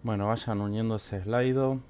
Bueno, vayan uniendo ese Slido.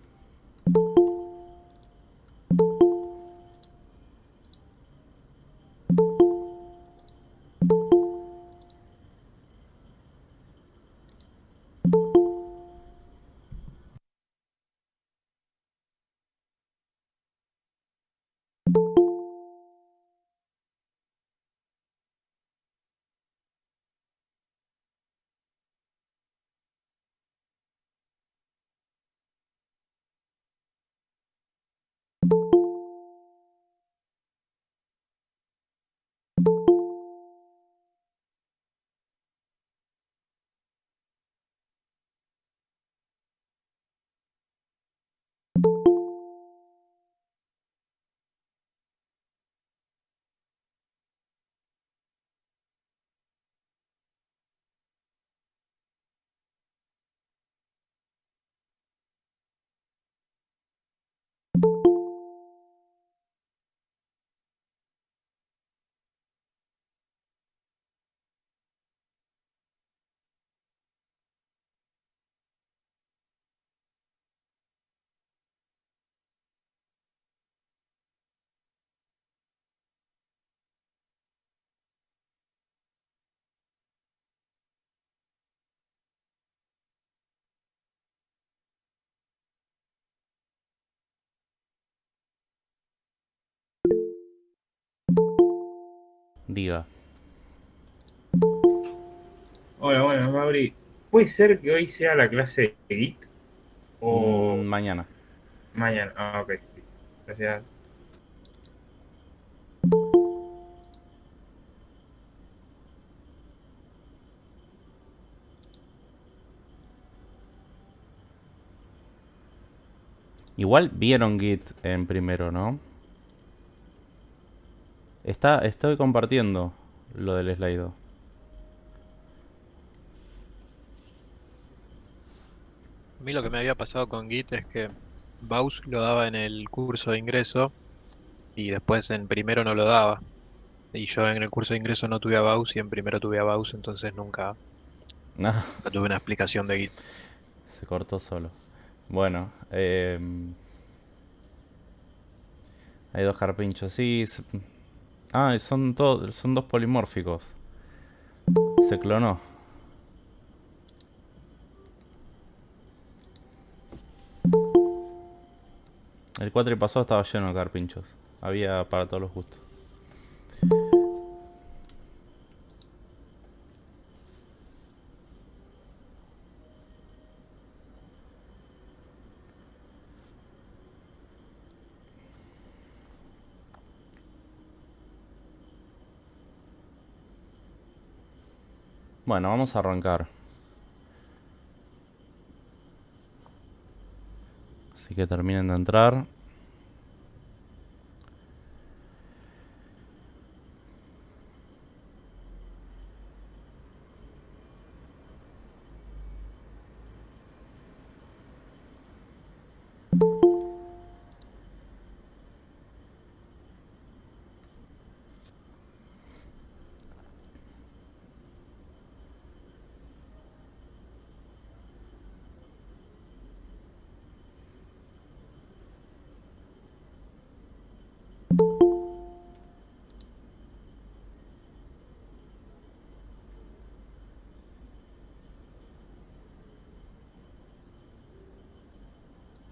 Diga. Hola, bueno, Mauri. ¿Puede ser que hoy sea la clase de Git o Mañana. mañana? Ah, ok. Gracias. Igual vieron Git en primero, ¿no? Estoy compartiendo lo del Slido. A mí lo que me había pasado con Git es que Baus lo daba en el curso de ingreso y después en primero no lo daba. Y yo en el curso de ingreso no tuve a Baus y en primero tuve a Baus, entonces No, nunca tuve una explicación de Git. se cortó solo. Bueno, hay dos carpinchos. Sí. Ah, son dos polimórficos. Se clonó. El cuatri pasado estaba lleno de carpinchos. Había para todos los gustos. Bueno, vamos a arrancar. Así que terminen de entrar.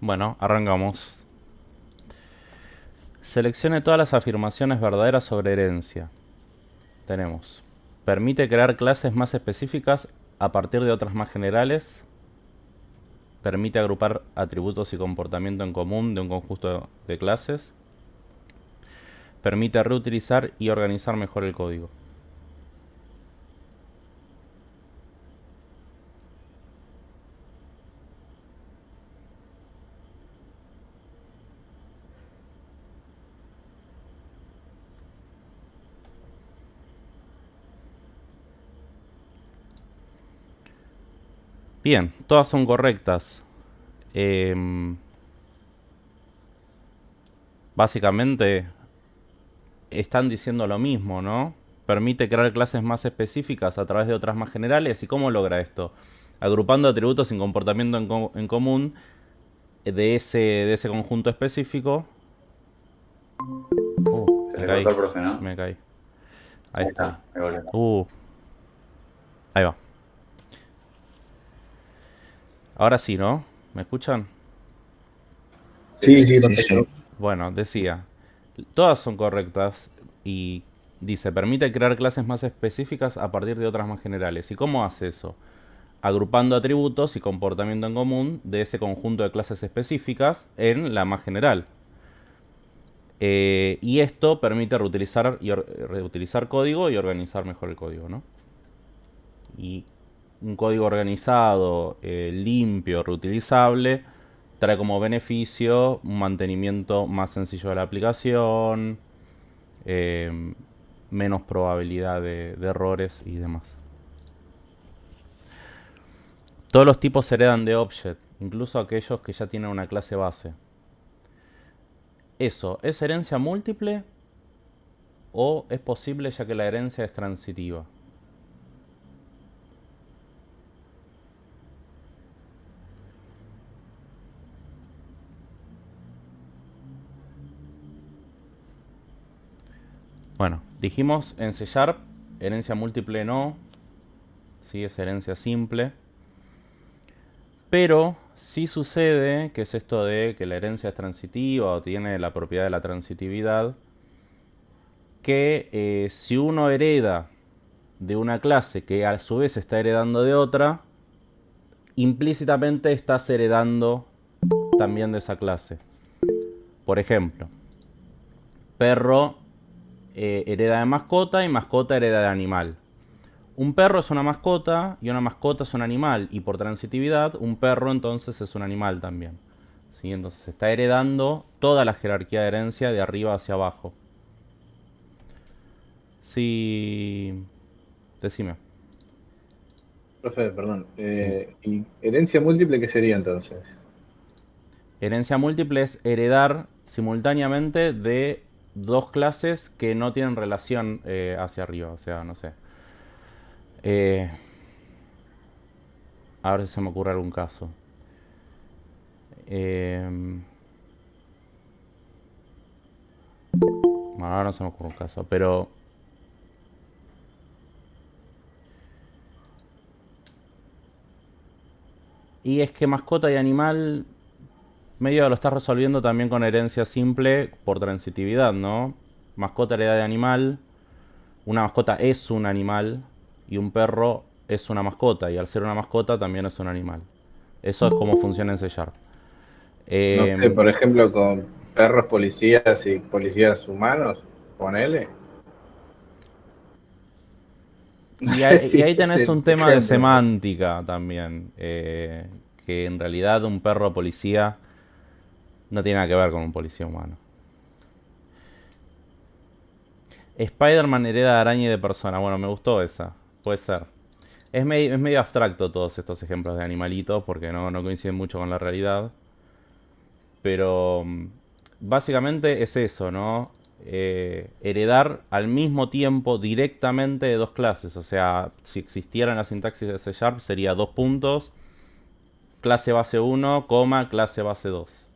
Bueno, arrancamos. Seleccione todas las afirmaciones verdaderas sobre herencia. Tenemos. Permite crear clases más específicas a partir de otras más generales. Permite agrupar atributos y comportamiento en común de un conjunto de clases. Permite reutilizar y organizar mejor el código. Bien, todas son correctas. Em, Básicamente están diciendo lo mismo, ¿no? Permite crear clases más específicas a través de otras más generales. ¿Y cómo logra esto? agrupando atributos sin comportamiento en común de ese conjunto específico. Se Me le caí. cortó el profe, ¿no? Me caí. Ahí Ahí estoy. está, me volvió. Ahí va. Ahora sí, ¿no? ¿Me escuchan? Sí, sí, perfecto. Bueno, decía, todas son correctas y dice, permite crear clases más específicas a partir de otras más generales. ¿Y cómo hace eso? Agrupando atributos y comportamiento en común de ese conjunto de clases específicas en la más general. Y esto permite reutilizar código y organizar mejor el código, ¿no? Y un código organizado, limpio, reutilizable, trae como beneficio un mantenimiento más sencillo de la aplicación, menos probabilidad de errores y demás. Todos los tipos se heredan de Object, incluso aquellos que ya tienen una clase base. ¿Eso es herencia múltiple o es posible ya que la herencia es transitiva? Bueno, dijimos en C Sharp, herencia múltiple no, sí es herencia simple. Pero sí sucede, que es esto de que la herencia es transitiva o tiene la propiedad de la transitividad, que si uno hereda de una clase que a su vez está heredando de otra, implícitamente estás heredando también de esa clase. Por ejemplo, perro hereda de mascota y mascota hereda de animal. Un perro es una mascota y una mascota es un animal. Y por transitividad, un perro entonces es un animal también. ¿Sí? Entonces se está heredando toda la jerarquía de herencia de arriba hacia abajo. Sí. Decime. Profe, perdón. Sí. ¿Y herencia múltiple qué sería entonces? Herencia múltiple es heredar simultáneamente de dos clases que no tienen relación hacia arriba. O sea, no sé. A ver si se me ocurre algún caso. Bueno, ahora no se me ocurre un caso, pero... Y es que mascota y animal medio lo estás resolviendo también con herencia simple por transitividad, ¿no? Mascota hereda de animal, una mascota es un animal y un perro es una mascota y al ser una mascota también es un animal. Eso es como funciona en C Sharp. No sé, por ejemplo, con perros policías y policías humanos, ponele. No Y sé ahí, y si ahí es tenés el un tema de ejemplo. semántica también. Que en realidad un perro policía no tiene nada que ver con un policía humano. Spider-Man hereda de araña y de persona. Bueno, me gustó esa. Puede ser. Es medio abstracto todos estos ejemplos de animalitos porque no coinciden mucho con la realidad. Pero básicamente es eso, ¿no? Heredar al mismo tiempo directamente de dos clases. O sea, si existiera en la sintaxis de C Sharp sería dos puntos, clase base 1, coma, clase base 2.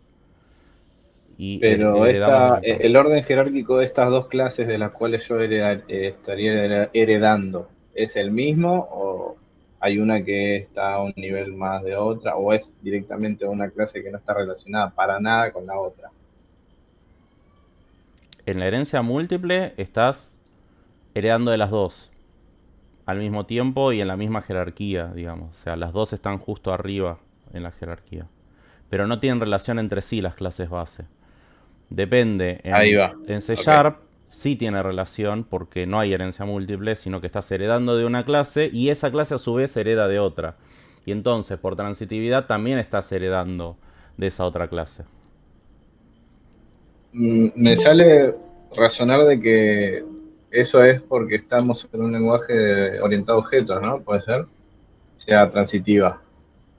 Y Pero heredamos directamente. el orden jerárquico de estas dos clases de las cuales yo estaría heredando, ¿es el mismo o hay una que está a un nivel más de otra o es directamente una clase que no está relacionada para nada con la otra? En la herencia múltiple estás heredando de las dos al mismo tiempo y en la misma jerarquía, digamos. O sea, las dos están justo arriba en la jerarquía. Pero no tienen relación entre sí las clases base. Depende. Ahí va. En C Ok. Sharp sí tiene relación porque no hay herencia múltiple, sino que estás heredando de una clase y esa clase a su vez hereda de otra. Y entonces, por transitividad, también estás heredando de esa otra clase. Me sale razonar de que eso es porque estamos en un lenguaje orientado a objetos, ¿no? Puede ser, sea transitiva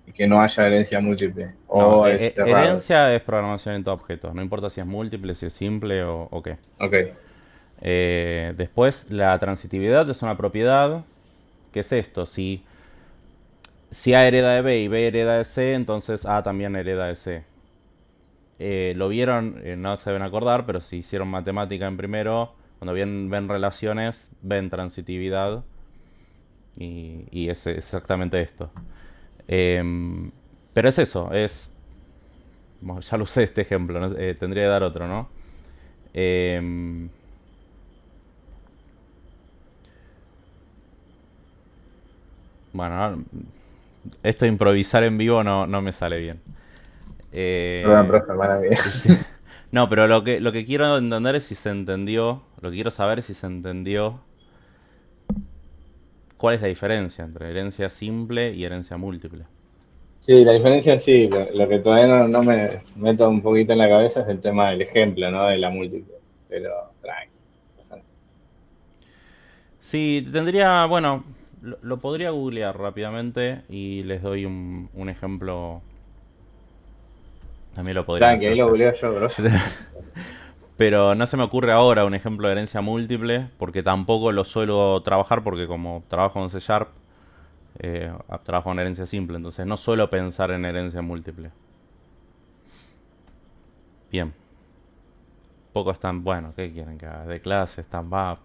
y que no haya herencia múltiple. No, O es errado. herencia es programación en objetos. No importa si es múltiple, si es simple o qué. Ok. Después, la transitividad es una propiedad. ¿Qué es esto? Si Si A hereda de B y B hereda de C, entonces A también hereda de C. Lo vieron, no se deben acordar, pero si hicieron matemática en primero, cuando ven relaciones, ven transitividad. Y es exactamente esto. Pero es eso, bueno, ya lo usé este ejemplo, ¿no? Tendría que dar otro, ¿no? Em, bueno, esto de improvisar en vivo no me sale bien. Perdón, Eh, profe, mala mía. sí. No, pero lo que quiero entender es si se entendió. Lo que quiero saber es si se entendió cuál es la diferencia entre herencia simple y herencia múltiple. Sí, la diferencia sí, lo que todavía no me meto un poquito en la cabeza es el tema del ejemplo, ¿no? De la múltiple. Pero tranqui. Sí, tendría, bueno, lo podría googlear rápidamente y les doy un ejemplo. También lo podrían Tranqui, hacer ahí lo ustedes. googleo yo, bro. Pero no se me ocurre ahora un ejemplo de herencia múltiple, porque tampoco lo suelo trabajar, porque como trabajo en C Sharp, trabajo en herencia simple, entonces no suelo pensar en herencia múltiple. Bien, poco están, bueno, ¿qué quieren que haga? De clase, stand-up,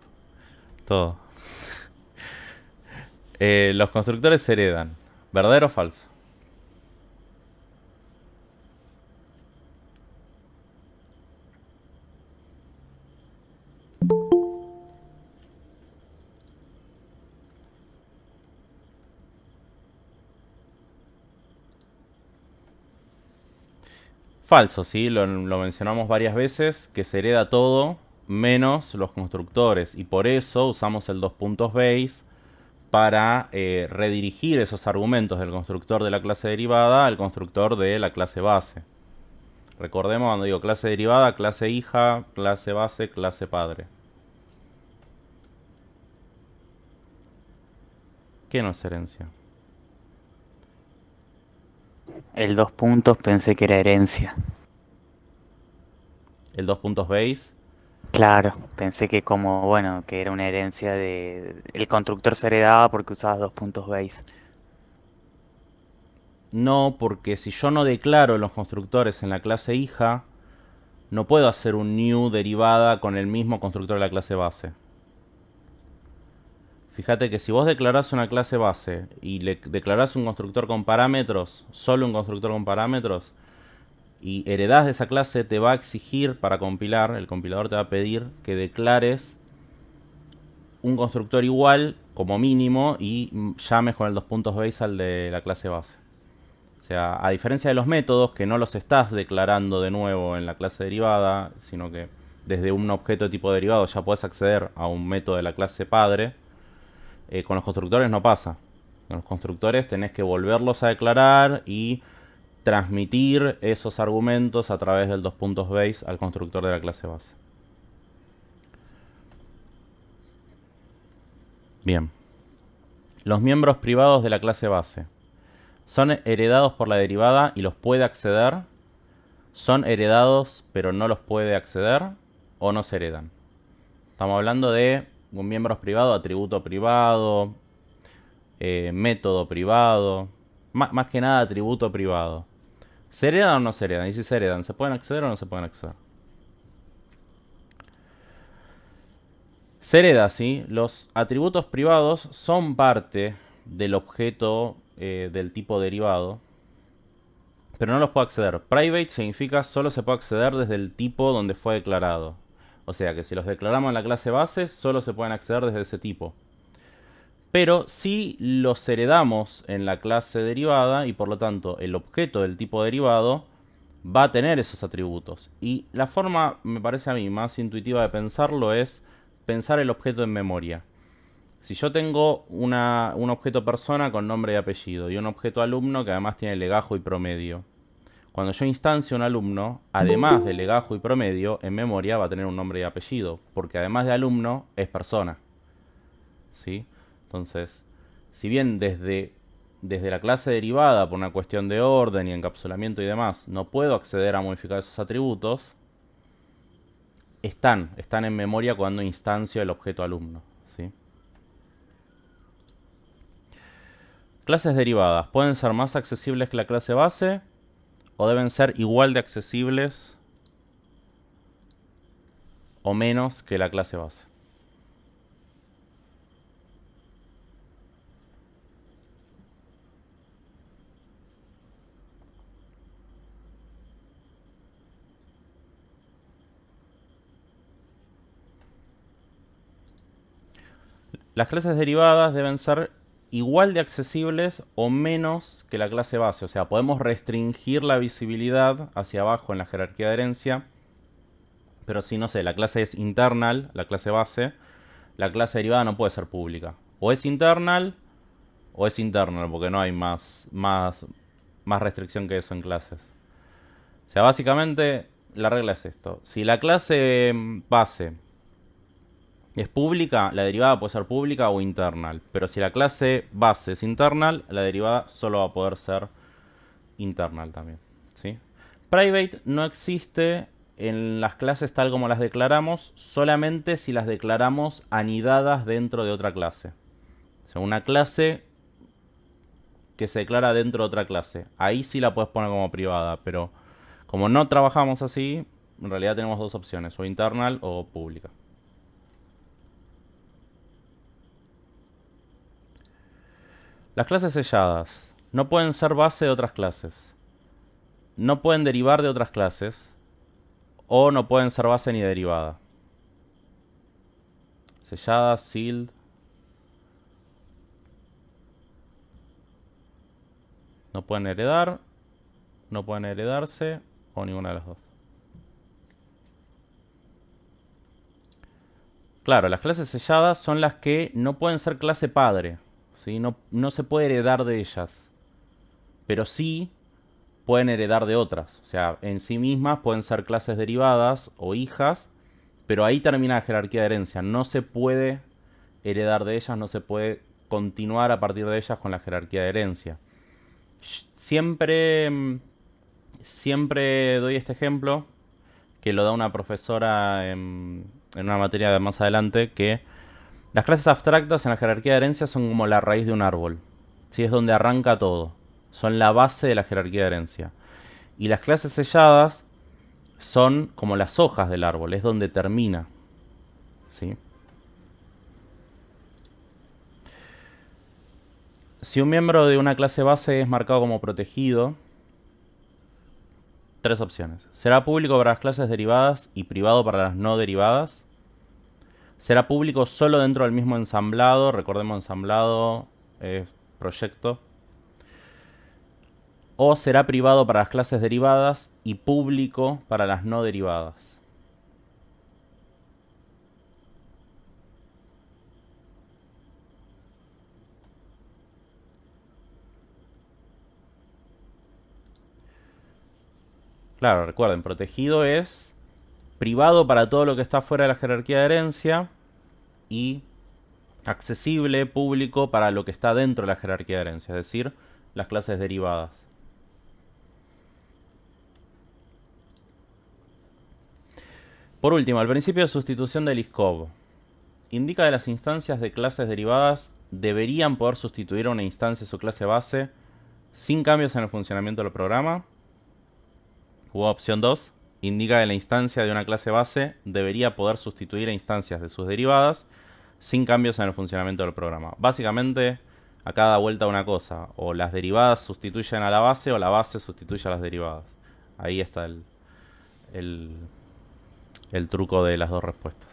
todo. Los constructores se heredan, ¿verdadero o falso? Falso, sí, lo mencionamos varias veces, que se hereda todo menos los constructores, y por eso usamos el dos puntos base para redirigir esos argumentos del constructor de la clase derivada al constructor de la clase base. Recordemos cuando digo clase derivada, clase hija, clase base, clase padre. ¿Qué no es herencia? El 2 puntos pensé que era herencia. El dos puntos base. Claro, pensé que como, bueno, que era una herencia de... El constructor se heredaba porque usabas 2 puntos base. No, porque si yo no declaro los constructores en la clase hija, no puedo hacer un new derivada con el mismo constructor de la clase base. Fíjate que si vos declarás una clase base y le declarás un constructor con parámetros, solo un constructor con parámetros, y heredás de esa clase, te va a exigir para compilar, el compilador te va a pedir que declares un constructor igual como mínimo y llames con el dos puntos base al de la clase base. O sea, a diferencia de los métodos, que no los estás declarando de nuevo en la clase derivada, sino que desde un objeto de tipo derivado ya puedes acceder a un método de la clase padre, con los constructores no pasa. Con los constructores tenés que volverlos a declarar y transmitir esos argumentos a través del dos puntos base al constructor de la clase base. Bien. Los miembros privados de la clase base son heredados por la derivada y los puede acceder. Son heredados pero no los puede acceder o no se heredan. Estamos hablando de un miembro privado, atributo privado, método privado, más que nada atributo privado. ¿Se heredan o no se heredan? Y si se heredan, ¿se pueden acceder o no se pueden acceder? Se hereda, ¿sí? Los atributos privados son parte del objeto del tipo derivado, pero no los puedo acceder. Private significa solo se puede acceder desde el tipo donde fue declarado. O sea que si los declaramos en la clase base, solo se pueden acceder desde ese tipo. Pero si los heredamos en la clase derivada y por lo tanto el objeto del tipo derivado va a tener esos atributos. Y la forma, me parece a mí, más intuitiva de pensarlo es pensar el objeto en memoria. Si yo tengo un objeto persona con nombre y apellido y un objeto alumno que además tiene legajo y promedio, cuando yo instancio un alumno, además de legajo y promedio, en memoria va a tener un nombre y apellido, porque además de alumno es persona. ¿Sí? Entonces, si bien desde la clase derivada, por una cuestión de orden y encapsulamiento y demás, no puedo acceder a modificar esos atributos, están en memoria cuando instancio el objeto alumno. ¿Sí? Clases derivadas. ¿Pueden ser más accesibles que la clase base? ¿O deben ser igual de accesibles o menos que la clase base? Las clases derivadas deben ser igual de accesibles o menos que la clase base. O sea, podemos restringir la visibilidad hacia abajo en la jerarquía de herencia. Pero si, no sé, la clase es internal, la clase base, la clase derivada no puede ser pública. O es internal, porque no hay más restricción que eso en clases. O sea, básicamente la regla es esto. Si la clase base es pública, la derivada puede ser pública o internal. Pero si la clase base es internal, la derivada solo va a poder ser internal también, ¿sí? Private no existe en las clases tal como las declaramos, solamente si las declaramos anidadas dentro de otra clase. O sea, una clase que se declara dentro de otra clase. Ahí sí la puedes poner como privada, pero como no trabajamos así, en realidad tenemos dos opciones, o internal o pública. Las clases selladas no pueden ser base de otras clases. No pueden derivar de otras clases. O no pueden ser base ni derivada. Selladas, sealed. No pueden heredar. No pueden heredarse. O ninguna de las dos. Claro, las clases selladas son las que no pueden ser clase padre, ¿sí? No se puede heredar de ellas. Pero sí pueden heredar de otras. O sea, en sí mismas pueden ser clases derivadas o hijas. Pero ahí termina la jerarquía de herencia. No se puede heredar de ellas, no se puede continuar a partir de ellas con la jerarquía de herencia. Siempre doy este ejemplo, que lo da una profesora en una materia de más adelante, que las clases abstractas en la jerarquía de herencia son como la raíz de un árbol. ¿Sí? Es donde arranca todo. Son la base de la jerarquía de herencia. Y las clases selladas son como las hojas del árbol, es donde termina. ¿Sí? Si un miembro de una clase base es marcado como protegido, tres opciones. Será público para las clases derivadas y privado para las no derivadas. Será público solo dentro del mismo ensamblado. Recordemos, ensamblado es proyecto. O será privado para las clases derivadas y público para las no derivadas. Claro, recuerden, protegido es privado para todo lo que está fuera de la jerarquía de herencia y accesible, público, para lo que está dentro de la jerarquía de herencia, es decir, las clases derivadas. Por último, el principio de sustitución de Liskov indica que las instancias de clases derivadas deberían poder sustituir a una instancia de su clase base sin cambios en el funcionamiento del programa. U opción 2 indica que la instancia de una clase base debería poder sustituir a instancias de sus derivadas sin cambios en el funcionamiento del programa. Básicamente, acá da vuelta una cosa. O las derivadas sustituyen a la base o la base sustituye a las derivadas. Ahí está el truco de las dos respuestas.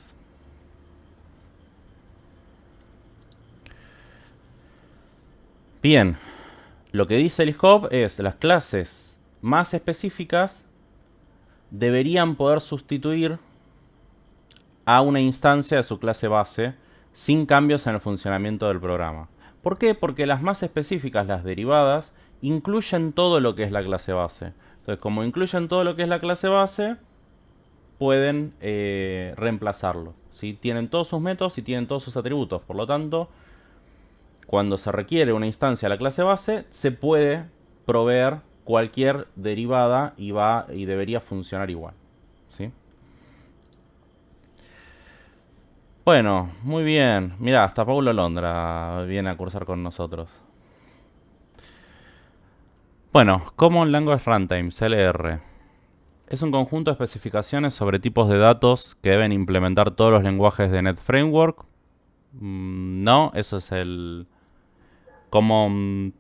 Bien, lo que dice Liskov es las clases más específicas deberían poder sustituir a una instancia de su clase base sin cambios en el funcionamiento del programa. ¿Por qué? Porque las más específicas, las derivadas, incluyen todo lo que es la clase base. Entonces, como incluyen todo lo que es la clase base, pueden reemplazarlo, ¿sí? Tienen todos sus métodos y tienen todos sus atributos. Por lo tanto, cuando se requiere una instancia de la clase base, se puede proveer cualquier derivada y debería funcionar igual, ¿sí? Bueno, muy bien. Mirá, hasta Paulo Londra viene a cursar con nosotros. Bueno, Common Language Runtime, CLR. Es un conjunto de especificaciones sobre tipos de datos que deben implementar todos los lenguajes de Net Framework. No, eso es el Common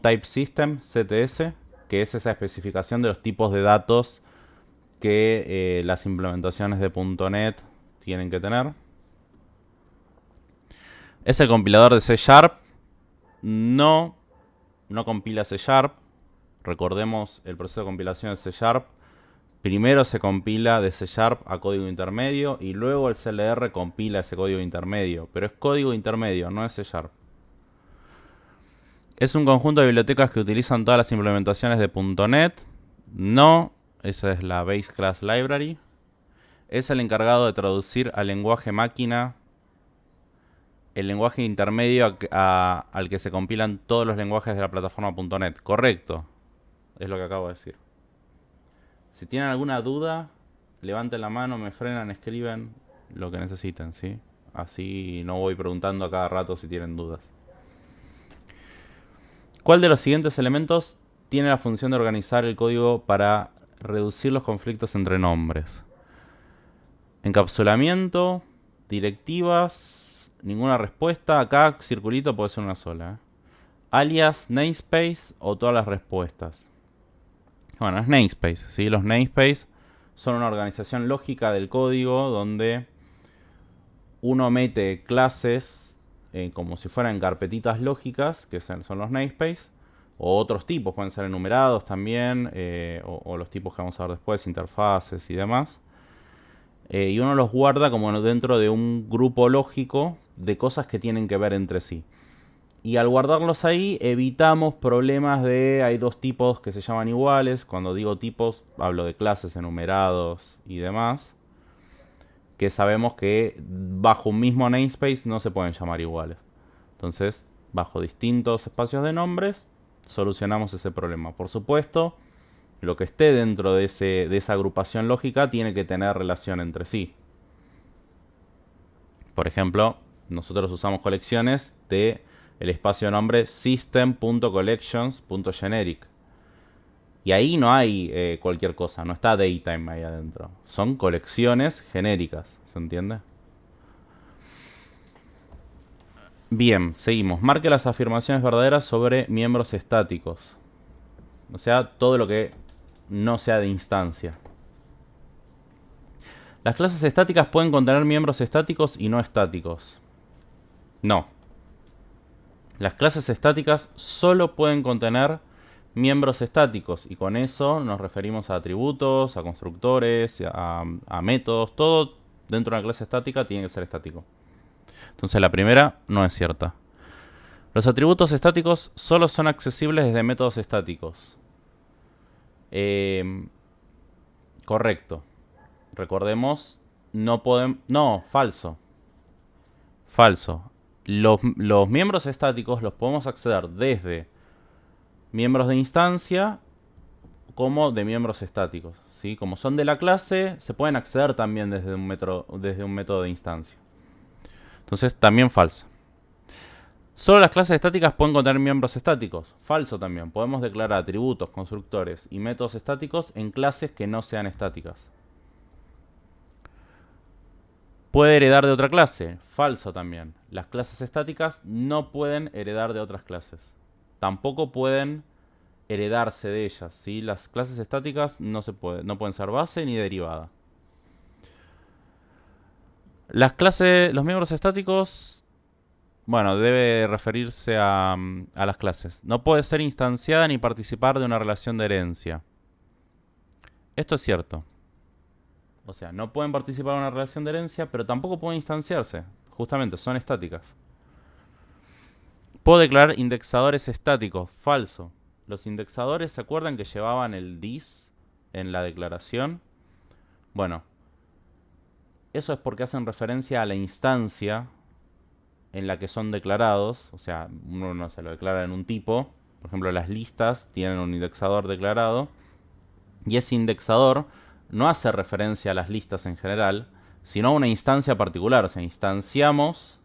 Type System, CTS, que es esa especificación de los tipos de datos que las implementaciones de .NET tienen que tener. ¿Es el compilador de C#? No compila C#. Recordemos el proceso de compilación de C#. Primero se compila de C# a código intermedio y luego el CLR compila ese código intermedio. Pero es código intermedio, no es C#. ¿Es un conjunto de bibliotecas que utilizan todas las implementaciones de .NET? No, esa es la Base Class Library. ¿Es el encargado de traducir al lenguaje máquina el lenguaje intermedio al que se compilan todos los lenguajes de la plataforma .NET? Correcto, es lo que acabo de decir. Si tienen alguna duda, levanten la mano, me frenan, escriben lo que necesiten, ¿sí? Así no voy preguntando a cada rato si tienen dudas. ¿Cuál de los siguientes elementos tiene la función de organizar el código para reducir los conflictos entre nombres? Encapsulamiento, directivas, ninguna respuesta. Acá circulito puede ser una sola. Alias, namespace o todas las respuestas. Bueno, es namespace, ¿sí? Los namespace son una organización lógica del código donde uno mete clases como si fueran carpetitas lógicas, que son los namespace, o otros tipos, pueden ser enumerados también, o los tipos que vamos a ver después, interfaces y demás. Y uno los guarda como dentro de un grupo lógico de cosas que tienen que ver entre sí. Y al guardarlos ahí evitamos problemas de hay dos tipos que se llaman iguales. Cuando digo tipos hablo de clases, enumerados y demás, que sabemos que bajo un mismo namespace no se pueden llamar iguales. Entonces, bajo distintos espacios de nombres, solucionamos ese problema. Por supuesto, lo que esté dentro de esa agrupación lógica tiene que tener relación entre sí. Por ejemplo, nosotros usamos colecciones de el espacio de nombre system.collections.generic. Y ahí no hay cualquier cosa, no está datetime ahí adentro. Son colecciones genéricas, ¿se entiende? Bien, seguimos. Marque las afirmaciones verdaderas sobre miembros estáticos. O sea, todo lo que no sea de instancia. Las clases estáticas pueden contener miembros estáticos y no estáticos. No. Las clases estáticas solo pueden contener miembros estáticos, y con eso nos referimos a atributos, a constructores, a métodos. Todo dentro de una clase estática tiene que ser estático. Entonces la primera no es cierta. Los atributos estáticos solo son accesibles desde métodos estáticos. Correcto. Recordemos, no podemos... No, falso. Falso. Los miembros estáticos los podemos acceder desde miembros de instancia como de miembros estáticos, ¿sí? Como son de la clase, se pueden acceder también desde un método de instancia. Entonces, también falsa. Solo las clases estáticas pueden contener miembros estáticos. Falso también. Podemos declarar atributos, constructores y métodos estáticos en clases que no sean estáticas. ¿Puede heredar de otra clase? Falso también. Las clases estáticas no pueden heredar de otras clases. Tampoco pueden heredarse de ellas, ¿sí? Las clases estáticas no pueden ser base ni derivada. Los miembros estáticos, bueno, debe referirse a las clases. No puede ser instanciada ni participar de una relación de herencia. Esto es cierto. O sea, no pueden participar de una relación de herencia, pero tampoco pueden instanciarse. Justamente, son estáticas. Puedo declarar indexadores estáticos. Falso. Los indexadores, ¿se acuerdan que llevaban el dis en la declaración? Bueno, eso es porque hacen referencia a la instancia en la que son declarados. O sea, uno no se lo declara en un tipo. Por ejemplo, las listas tienen un indexador declarado. Y ese indexador no hace referencia a las listas en general, sino a una instancia particular. O sea, instanciamos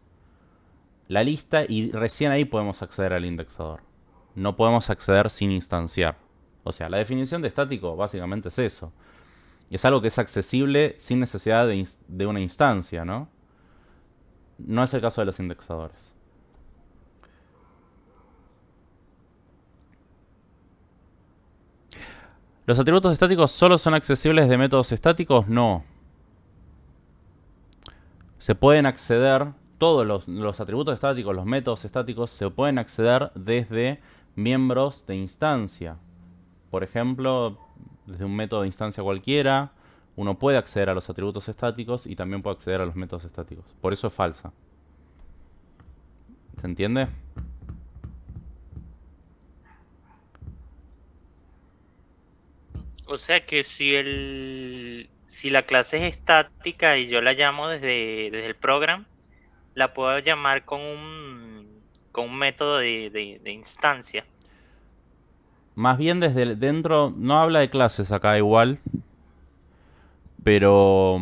la lista y recién ahí podemos acceder al indexador. no podemos acceder sin instanciar. O sea, la definición de estático básicamente es eso. Es algo que es accesible sin necesidad de una instancia, ¿no? No es el caso de los indexadores. ¿Los atributos estáticos solo son accesibles de métodos estáticos? No. Se pueden acceder, todos los atributos estáticos, los métodos estáticos, se pueden acceder desde miembros de instancia. Por ejemplo, desde un método de instancia cualquiera, uno puede acceder a los atributos estáticos y también puede acceder a los métodos estáticos. Por eso es falsa. ¿Se entiende? O sea que si la clase es estática y yo la llamo desde el program, la puedo llamar con un método de instancia. Más bien desde dentro, no habla de clases acá igual, pero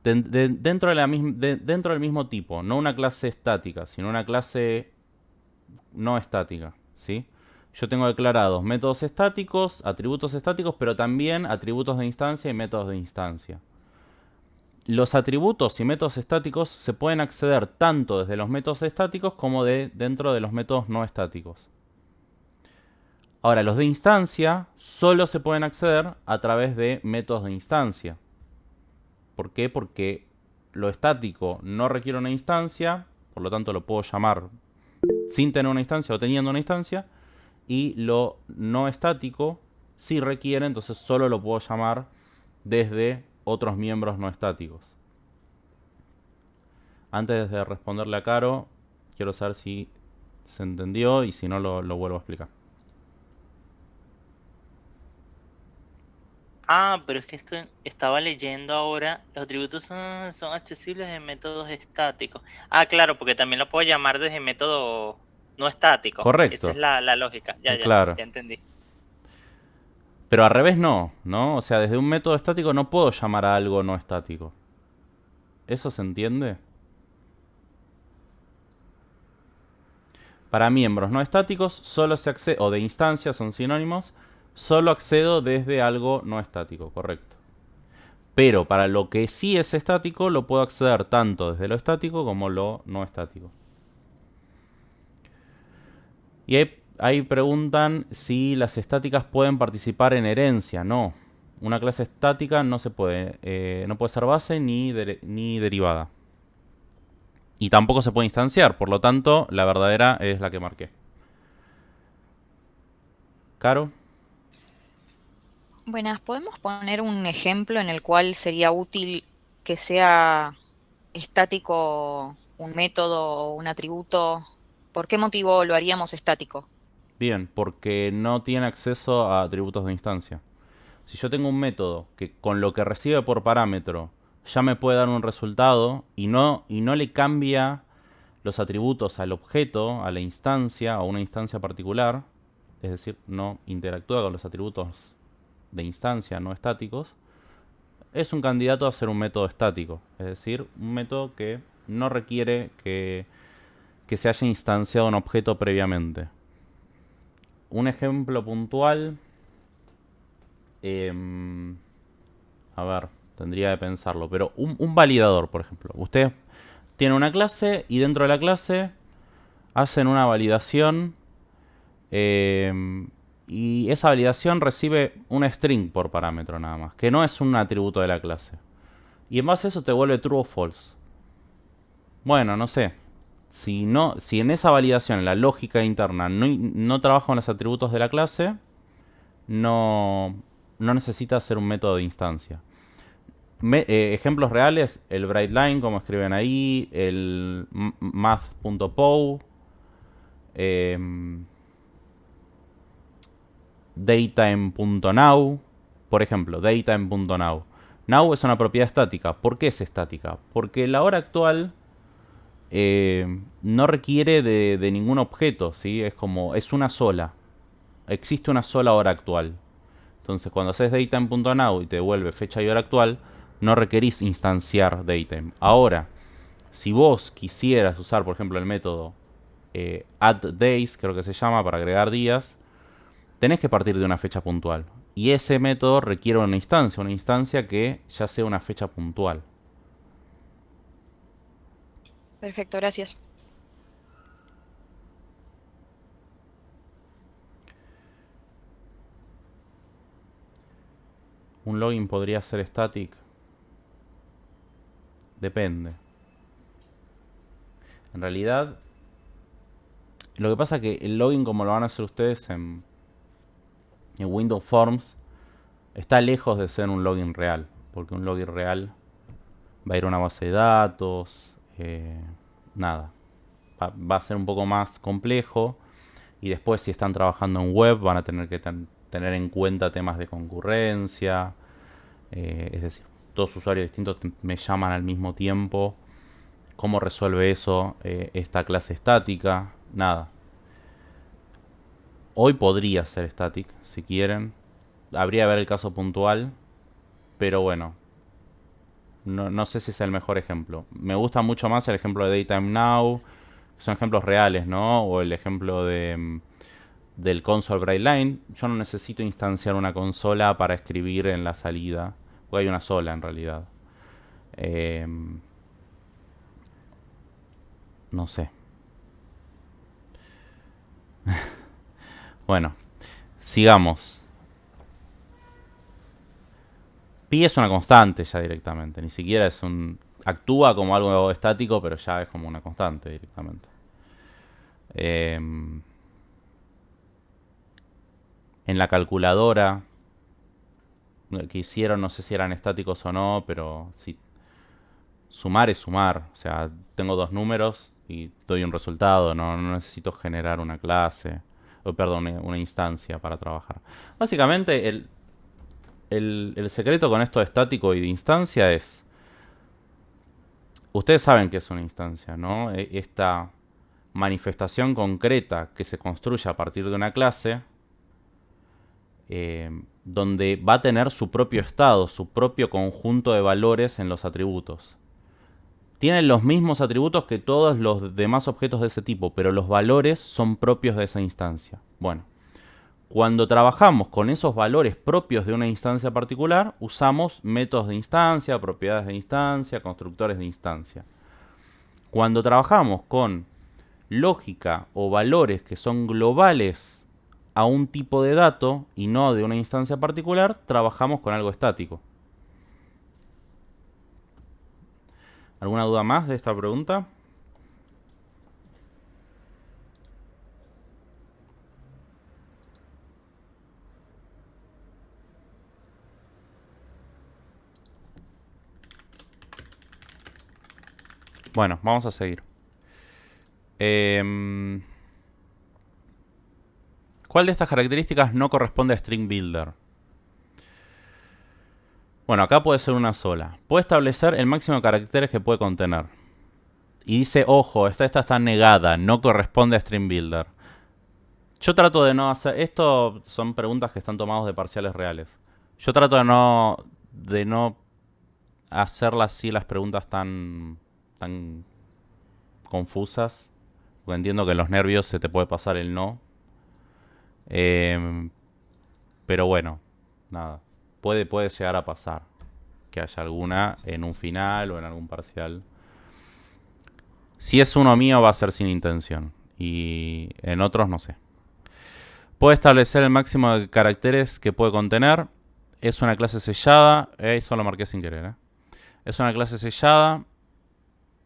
dentro del mismo tipo, no una clase estática, sino una clase no estática, ¿sí? Yo tengo declarados métodos estáticos, atributos estáticos, pero también atributos de instancia y métodos de instancia. Los atributos y métodos estáticos se pueden acceder tanto desde los métodos estáticos como dentro de los métodos no estáticos. Ahora, los de instancia solo se pueden acceder a través de métodos de instancia. ¿Por qué? Porque lo estático no requiere una instancia, por lo tanto lo puedo llamar sin tener una instancia o teniendo una instancia, y lo no estático sí requiere, entonces solo lo puedo llamar desde otros miembros no estáticos. Antes de responderle a Caro, quiero saber si se entendió y si no lo vuelvo a explicar. Ah, pero es que estaba leyendo ahora, los atributos son accesibles en métodos estáticos. Ah, claro, porque también lo puedo llamar desde método no estático. Correcto. Esa es la lógica. Ya Claro. ya entendí. Pero al revés no, ¿no? O sea, desde un método estático no puedo llamar a algo no estático. ¿Eso se entiende? Para miembros no estáticos solo se accede, o de instancias son sinónimos, solo accedo desde algo no estático, correcto. Pero para lo que sí es estático, lo puedo acceder tanto desde lo estático como lo no estático. Y ahí preguntan si las estáticas pueden participar en herencia. No. Una clase estática no se puede. No puede ser base ni derivada. Y tampoco se puede instanciar. Por lo tanto, la verdadera es la que marqué. Caro. Buenas, ¿podemos poner un ejemplo en el cual sería útil que sea estático un método o un atributo? ¿Por qué motivo lo haríamos estático? Bien, porque no tiene acceso a atributos de instancia. Si yo tengo un método que con lo que recibe por parámetro ya me puede dar un resultado y no le cambia los atributos al objeto, a la instancia o una instancia particular, es decir, no interactúa con los atributos de instancia no estáticos, es un candidato a ser un método estático, es decir, un método que no requiere que se haya instanciado un objeto previamente. Un ejemplo puntual, a ver, tendría que pensarlo, pero un validador, por ejemplo. Ustedes tienen una clase y dentro de la clase hacen una validación y esa validación recibe un string por parámetro nada más, que no es un atributo de la clase. Y en base a eso te vuelve true o false. Bueno, no sé. Si en esa validación, en la lógica interna, no trabaja con los atributos de la clase, no necesita hacer un método de instancia. Ejemplos reales, el brightline, como escriben ahí, el math.pow, datetime.now, por ejemplo, datetime.now. Now es una propiedad estática. ¿Por qué es estática? Porque la hora actual no requiere de ningún objeto, ¿sí? Es una sola. Existe una sola hora actual. Entonces, cuando haces datetime.now y te devuelve fecha y hora actual, no requerís instanciar datetime. Ahora, si vos quisieras usar, por ejemplo, el método add days, creo que se llama, para agregar días, tenés que partir de una fecha puntual. Y ese método requiere una instancia que ya sea una fecha puntual. Perfecto, gracias. ¿Un login podría ser static? Depende. En realidad, lo que pasa es que el login, como lo van a hacer ustedes en Windows Forms, está lejos de ser un login real. Porque un login real va a ir a una base de datos, nada. Va a ser un poco más complejo. Y después, si están trabajando en web, van a tener que tener en cuenta temas de concurrencia. Es decir, dos usuarios distintos me llaman al mismo tiempo. ¿Cómo resuelve eso esta clase estática? Nada. Hoy podría ser static, si quieren. Habría que ver el caso puntual. Pero bueno, no sé si es el mejor ejemplo. Me gusta mucho más el ejemplo de Daytime Now. Son ejemplos reales, ¿no? O el ejemplo del console bright line. Yo no necesito instanciar una consola para escribir en la salida. Porque hay una sola en realidad. No sé. Bueno, sigamos. Pi es una constante ya directamente. Ni siquiera es un... Actúa como algo estático, pero ya es como una constante directamente. En la calculadora que hicieron, no sé si eran estáticos o no, pero sí, sumar es sumar. O sea, tengo dos números y doy un resultado. No necesito generar una clase, o perdón, una instancia para trabajar. Básicamente, el secreto con esto de estático y de instancia es... Ustedes saben que es una instancia, ¿no? Esta manifestación concreta que se construye a partir de una clase, donde va a tener su propio estado, su propio conjunto de valores en los atributos. Tienen los mismos atributos que todos los demás objetos de ese tipo, pero los valores son propios de esa instancia. Bueno, cuando trabajamos con esos valores propios de una instancia particular, usamos métodos de instancia, propiedades de instancia, constructores de instancia. Cuando trabajamos con lógica o valores que son globales a un tipo de dato y no de una instancia particular, trabajamos con algo estático. ¿Alguna duda más de esta pregunta? Bueno, vamos a seguir. ¿Cuál de estas características no corresponde a String Builder? Bueno, acá puede ser una sola. Puede establecer el máximo de caracteres que puede contener. Y dice, ojo, esta está negada, no corresponde a String Builder. Yo trato de no hacer... Esto son preguntas que están tomadas de parciales reales. Yo trato de no hacerlas así las preguntas tan confusas. Porque entiendo que en los nervios se te puede pasar el no. Pero bueno, nada. Puede llegar a pasar que haya alguna en un final o en algún parcial. Si es uno mío va a ser sin intención. Y en otros no sé. Puede establecer el máximo de caracteres que puede contener. Es una clase sellada. Eso lo marqué sin querer. Es una clase sellada.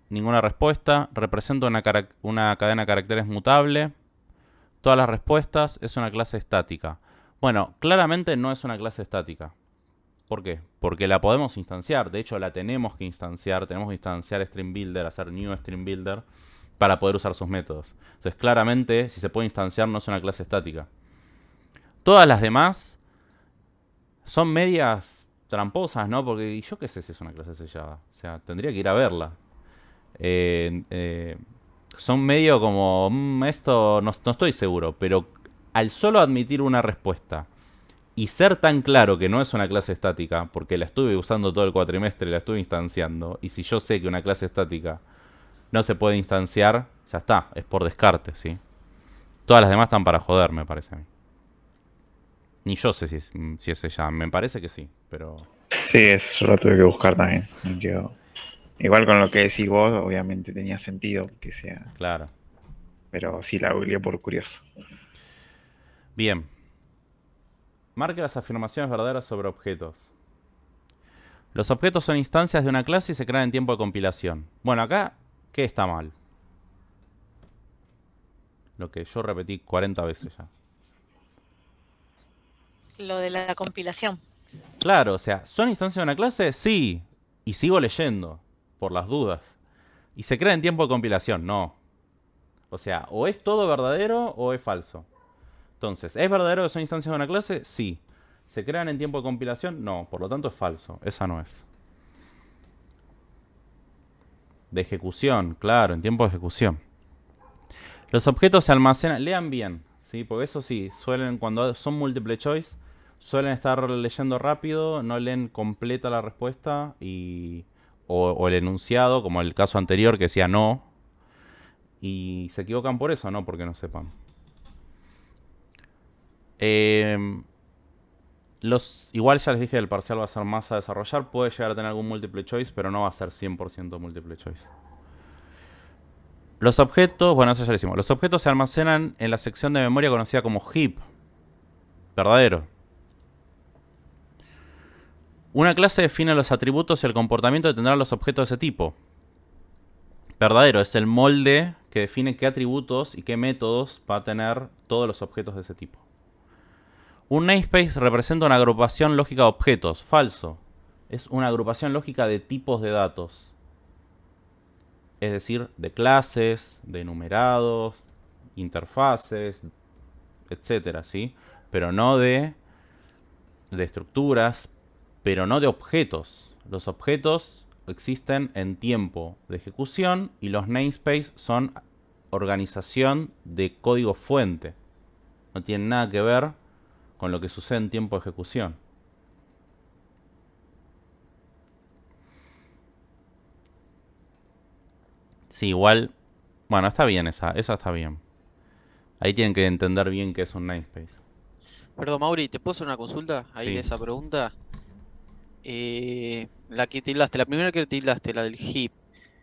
Ninguna respuesta. Representa una cadena de caracteres mutable. Todas las respuestas. Es una clase estática. Bueno, claramente no es una clase estática. ¿Por qué? Porque la podemos instanciar. De hecho, la tenemos que instanciar. Tenemos que instanciar String Builder, hacer New String Builder, para poder usar sus métodos. Entonces, claramente, si se puede instanciar, no es una clase estática. Todas las demás son medias tramposas, ¿no? Porque yo qué sé si es una clase sellada. O sea, tendría que ir a verla. Son medio como... esto no estoy seguro, pero al solo admitir una respuesta y ser tan claro que no es una clase estática, porque la estuve usando todo el cuatrimestre y la estuve instanciando, y si yo sé que una clase estática no se puede instanciar, Ya está, es por descarte, ¿sí? Todas las demás están para joder, me parece a mí. Ni yo sé si es ella, me parece que sí, pero... Sí, eso yo lo tuve que buscar también. Me quedó. Igual con lo que decís vos, obviamente tenía sentido que sea. Claro. Pero sí la googleé por curioso. Bien. Marque las afirmaciones verdaderas sobre objetos. Los objetos son instancias de una clase y se crean en tiempo de compilación. Bueno, acá, ¿qué está mal? Lo que yo repetí 40 veces ya. Lo de la compilación. Claro, o sea, ¿son instancias de una clase? Sí. Y sigo leyendo, por las dudas. ¿Y se crea en tiempo de compilación? No. O sea, o es todo verdadero o es falso. Entonces, ¿es verdadero que son instancias de una clase? Sí. ¿Se crean en tiempo de compilación? No. Por lo tanto es falso. Esa no es. De ejecución, claro, en tiempo de ejecución. Los objetos se almacenan... Lean bien, ¿sí? Porque eso sí, suelen, cuando son multiple choice, suelen estar leyendo rápido, no leen completa la respuesta o el enunciado, como el caso anterior que decía no. Y se equivocan por eso, no porque no sepan. Igual ya les dije que el parcial va a ser más a desarrollar. Puede llegar a tener algún multiple choice, pero no va a ser 100% multiple choice. Los objetos, bueno, eso ya lo hicimos. Los objetos se almacenan en la sección de memoria conocida como heap. Verdadero. Una clase define los atributos y el comportamiento que tendrán los objetos de ese tipo. Verdadero, es el molde que define qué atributos y qué métodos va a tener todos los objetos de ese tipo. Un namespace representa una agrupación lógica de objetos. Falso. Es una agrupación lógica de tipos de datos. Es decir, de clases, de enumerados, interfaces, etcétera, ¿sí? Pero no de estructuras, pero no de objetos. Los objetos existen en tiempo de ejecución y los namespaces son organización de código fuente. No tienen nada que ver con lo que sucede en tiempo de ejecución. Sí, igual... Bueno, está bien esa está bien. Ahí tienen que entender bien qué es un namespace. Perdón, Mauri, ¿te puedo hacer una consulta ahí Sí. de esa pregunta? La que tildaste, la primera que tildaste, la del heap,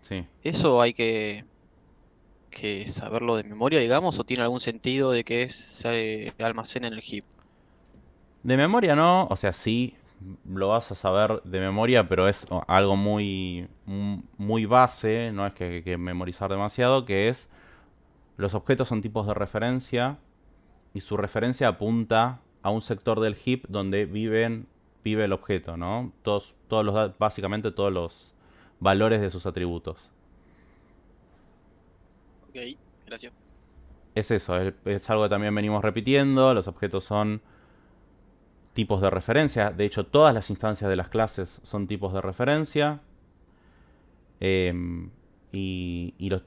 Sí. ¿eso hay que saberlo de memoria, digamos, o tiene algún sentido de que se almacena en el heap? De memoria no, o sea, sí, lo vas a saber de memoria, pero es algo muy base, no es que hay que memorizar demasiado, que es los objetos son tipos de referencia y su referencia apunta a un sector del heap donde vive el objeto, ¿no? Básicamente todos los valores de sus atributos. Ok, gracias. Es eso, es algo que también venimos repitiendo. Los objetos son tipos de referencia. De hecho, todas las instancias de las clases son tipos de referencia.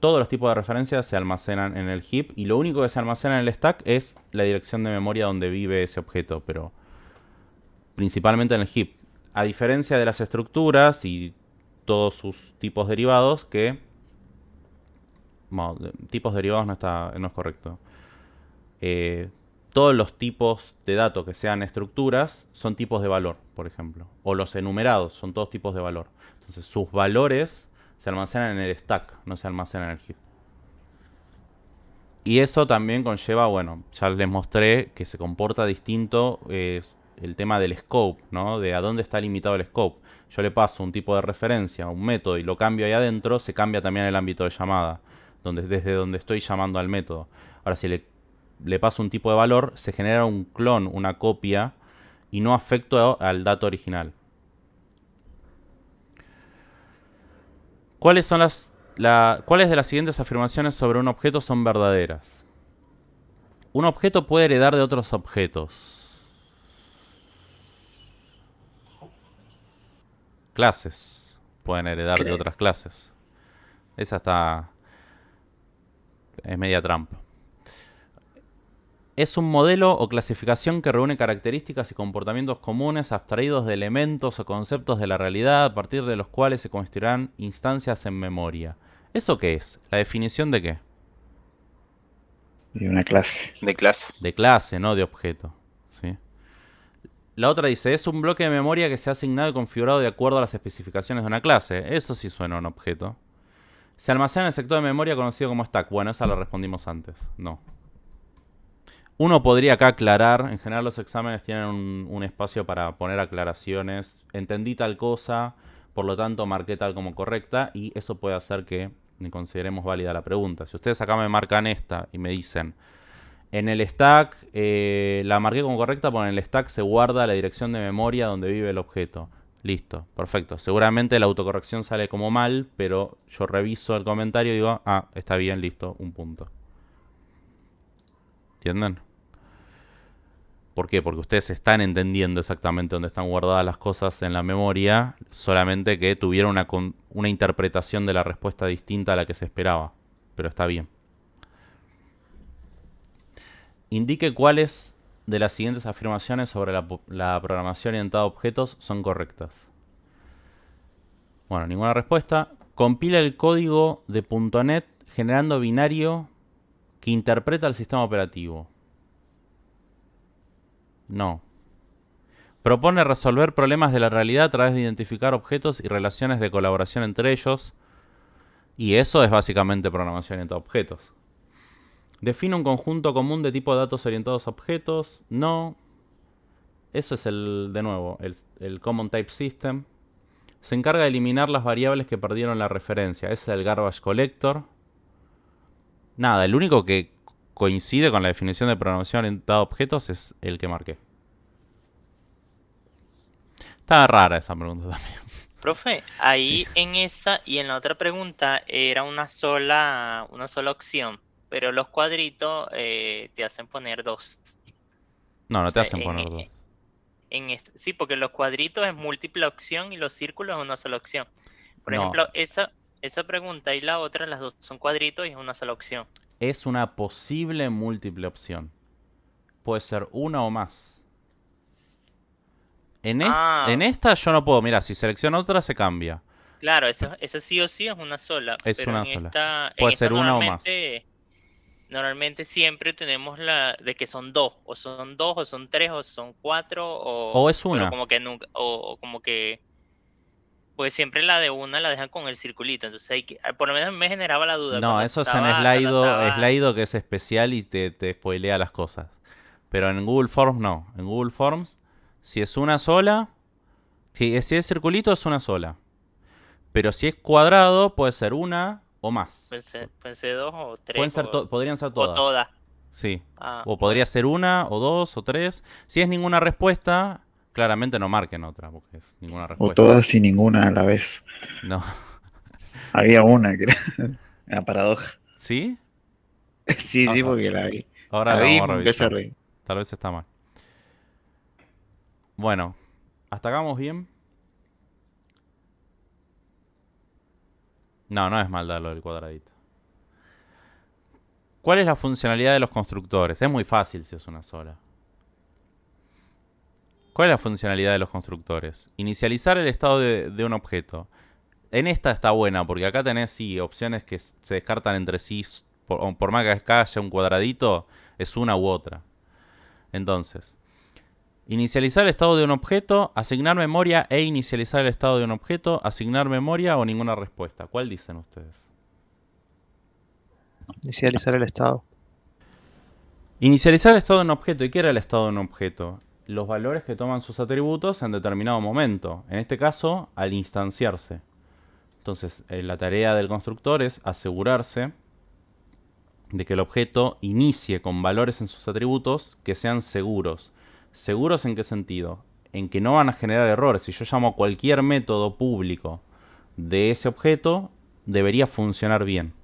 Todos los tipos de referencia se almacenan en el heap. Y lo único que se almacena en el stack es la dirección de memoria donde vive ese objeto. Pero principalmente en el heap. A diferencia de las estructuras y todos sus tipos derivados que... Bueno, tipos derivados no es correcto. Todos los tipos de datos que sean estructuras son tipos de valor, por ejemplo. O los enumerados son todos tipos de valor. Entonces sus valores se almacenan en el stack, no se almacenan en el heap. Y eso también conlleva, bueno, ya les mostré que se comporta distinto el tema del scope, ¿no? De a dónde está limitado el scope. Yo le paso un tipo de referencia, un método, y lo cambio ahí adentro, se cambia también el ámbito de llamada, desde donde estoy llamando al método. Ahora, si le paso un tipo de valor, se genera un clon, una copia, y no afecto al dato original. ¿Cuáles de las siguientes afirmaciones sobre un objeto son verdaderas? Un objeto puede heredar de otros objetos. Clases pueden heredar de otras clases. Esa es media trampa. Es un modelo o clasificación que reúne características y comportamientos comunes abstraídos de elementos o conceptos de la realidad a partir de los cuales se construirán instancias en memoria. ¿Eso qué es? ¿La definición de qué? Y una clase. De clase. De clase, no de objeto. ¿Sí? La otra dice, es un bloque de memoria que se ha asignado y configurado de acuerdo a las especificaciones de una clase. Eso sí suena a un objeto. Se almacena en el sector de memoria conocido como stack. Bueno, esa la respondimos antes. No. Uno podría acá aclarar. En general los exámenes tienen un espacio para poner aclaraciones. Entendí tal cosa, por lo tanto marqué tal como correcta. Y eso puede hacer que consideremos válida la pregunta. Si ustedes acá me marcan esta y me dicen... En el stack, la marqué como correcta porque en el stack se guarda la dirección de memoria donde vive el objeto. Listo, perfecto. Seguramente la autocorrección sale como mal, pero yo reviso el comentario y digo, ah, está bien, listo, un punto. ¿Entienden? ¿Por qué? Porque ustedes están entendiendo exactamente dónde están guardadas las cosas en la memoria, solamente que tuvieron una interpretación de la respuesta distinta a la que se esperaba. Pero está bien. Indique cuáles de las siguientes afirmaciones sobre la programación orientada a objetos son correctas. Bueno, ninguna respuesta. Compila el código de .NET generando binario que interpreta el sistema operativo. No. Propone resolver problemas de la realidad a través de identificar objetos y relaciones de colaboración entre ellos. Y eso es básicamente programación orientada a objetos. Define un conjunto común de tipo de datos orientados a objetos. No. Eso es de nuevo, el Common Type System. Se encarga de eliminar las variables que perdieron la referencia. Ese es el Garbage Collector. Nada, el único que coincide con la definición de programación orientada a objetos es el que marqué. Estaba rara esa pregunta también. Profe, ahí Sí. en esa y en la otra pregunta era una sola opción, pero los cuadritos te hacen poner dos. No, no O te sea, hacen poner dos. sí, porque los cuadritos es múltiple opción y los círculos es una sola opción. Por No, ejemplo, esa pregunta y la otra, las dos son cuadritos y es una sola opción. es una posible múltiple opción. Puede ser una o más. En esta yo no puedo. Mira, si selecciono otra se cambia. Claro, eso sí o sí es una sola. Es Pero una en sola. esta Puede ser una o más. normalmente siempre tenemos la de que son dos, o son tres, o son cuatro, O es pero una. como que nunca, o como que, pues siempre la de una la dejan con el circulito. Entonces por lo menos me generaba la duda No, cuando eso es en estaba, Slido, que es especial y te spoilea las cosas. Pero en Google Forms no. En Google Forms, si es una sola, si es circulito es una sola. Pero si es cuadrado, puede ser una o más. pueden ser dos o tres, Podrían ser o todas. todas. Sí. Ah, O podría ser una, o dos, o tres. Si es ninguna respuesta, claramente no marquen otra, porque es ninguna O respuesta. todas y ninguna a la vez. No. Había una que era una paradoja. ¿Sí? Sí, sí, porque la vi. Ahora La la vi y vamos a me empecé a revisar. reír. Tal vez está mal. Bueno, ¿hasta acá vamos bien? No, no es maldad lo del cuadradito. ¿Cuál es la funcionalidad de los constructores? Es muy fácil si es una sola. ¿Cuál es la funcionalidad de los constructores? Inicializar el estado de un objeto. En esta está buena, porque acá tenés, sí, opciones que se descartan entre sí. Por más que acá haya un cuadradito, es una u otra. Entonces, inicializar el estado de un objeto, asignar memoria e inicializar el estado de un objeto, asignar memoria o ninguna respuesta. ¿Cuál dicen ustedes? Inicializar el estado. Inicializar el estado de un objeto. ¿Y qué era el estado de un objeto? Los valores que toman sus atributos en determinado momento. En este caso, al instanciarse. Entonces, la tarea del constructor es asegurarse de que el objeto inicie con valores en sus atributos que sean seguros. ¿Seguros en qué sentido? En que no van a generar errores. Si yo llamo a cualquier método público de ese objeto, debería funcionar bien.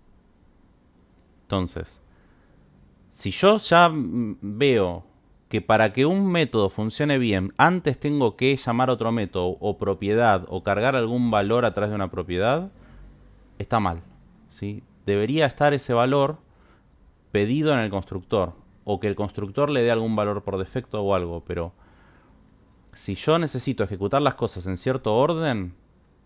Entonces, si yo ya veo que para que un método funcione bien, antes tengo que llamar a otro método o propiedad o cargar algún valor a través de una propiedad, está mal, ¿sí? Debería estar ese valor pedido en el constructor o que el constructor le dé algún valor por defecto o algo, pero si yo necesito ejecutar las cosas en cierto orden,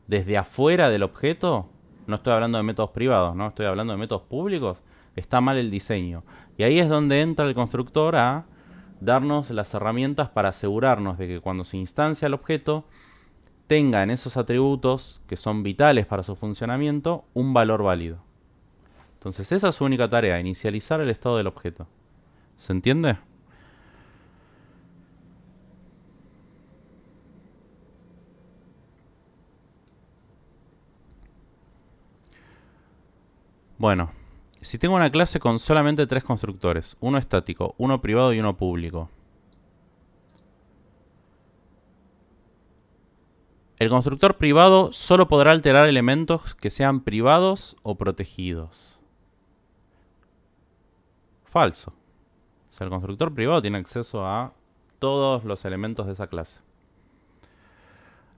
desde afuera del objeto, no estoy hablando de métodos privados, no estoy hablando de métodos públicos, Está mal el diseño. Y ahí es donde entra el constructor a darnos las herramientas para asegurarnos de que cuando se instancia el objeto tenga en esos atributos que son vitales para su funcionamiento un valor válido. Entonces esa es su única tarea, inicializar el estado del objeto. ¿Se entiende? Bueno, si tengo una clase con solamente 3 constructores, uno estático, uno privado y uno público. El constructor privado solo podrá alterar elementos que sean privados o protegidos. Falso. O sea, el constructor privado tiene acceso a todos los elementos de esa clase.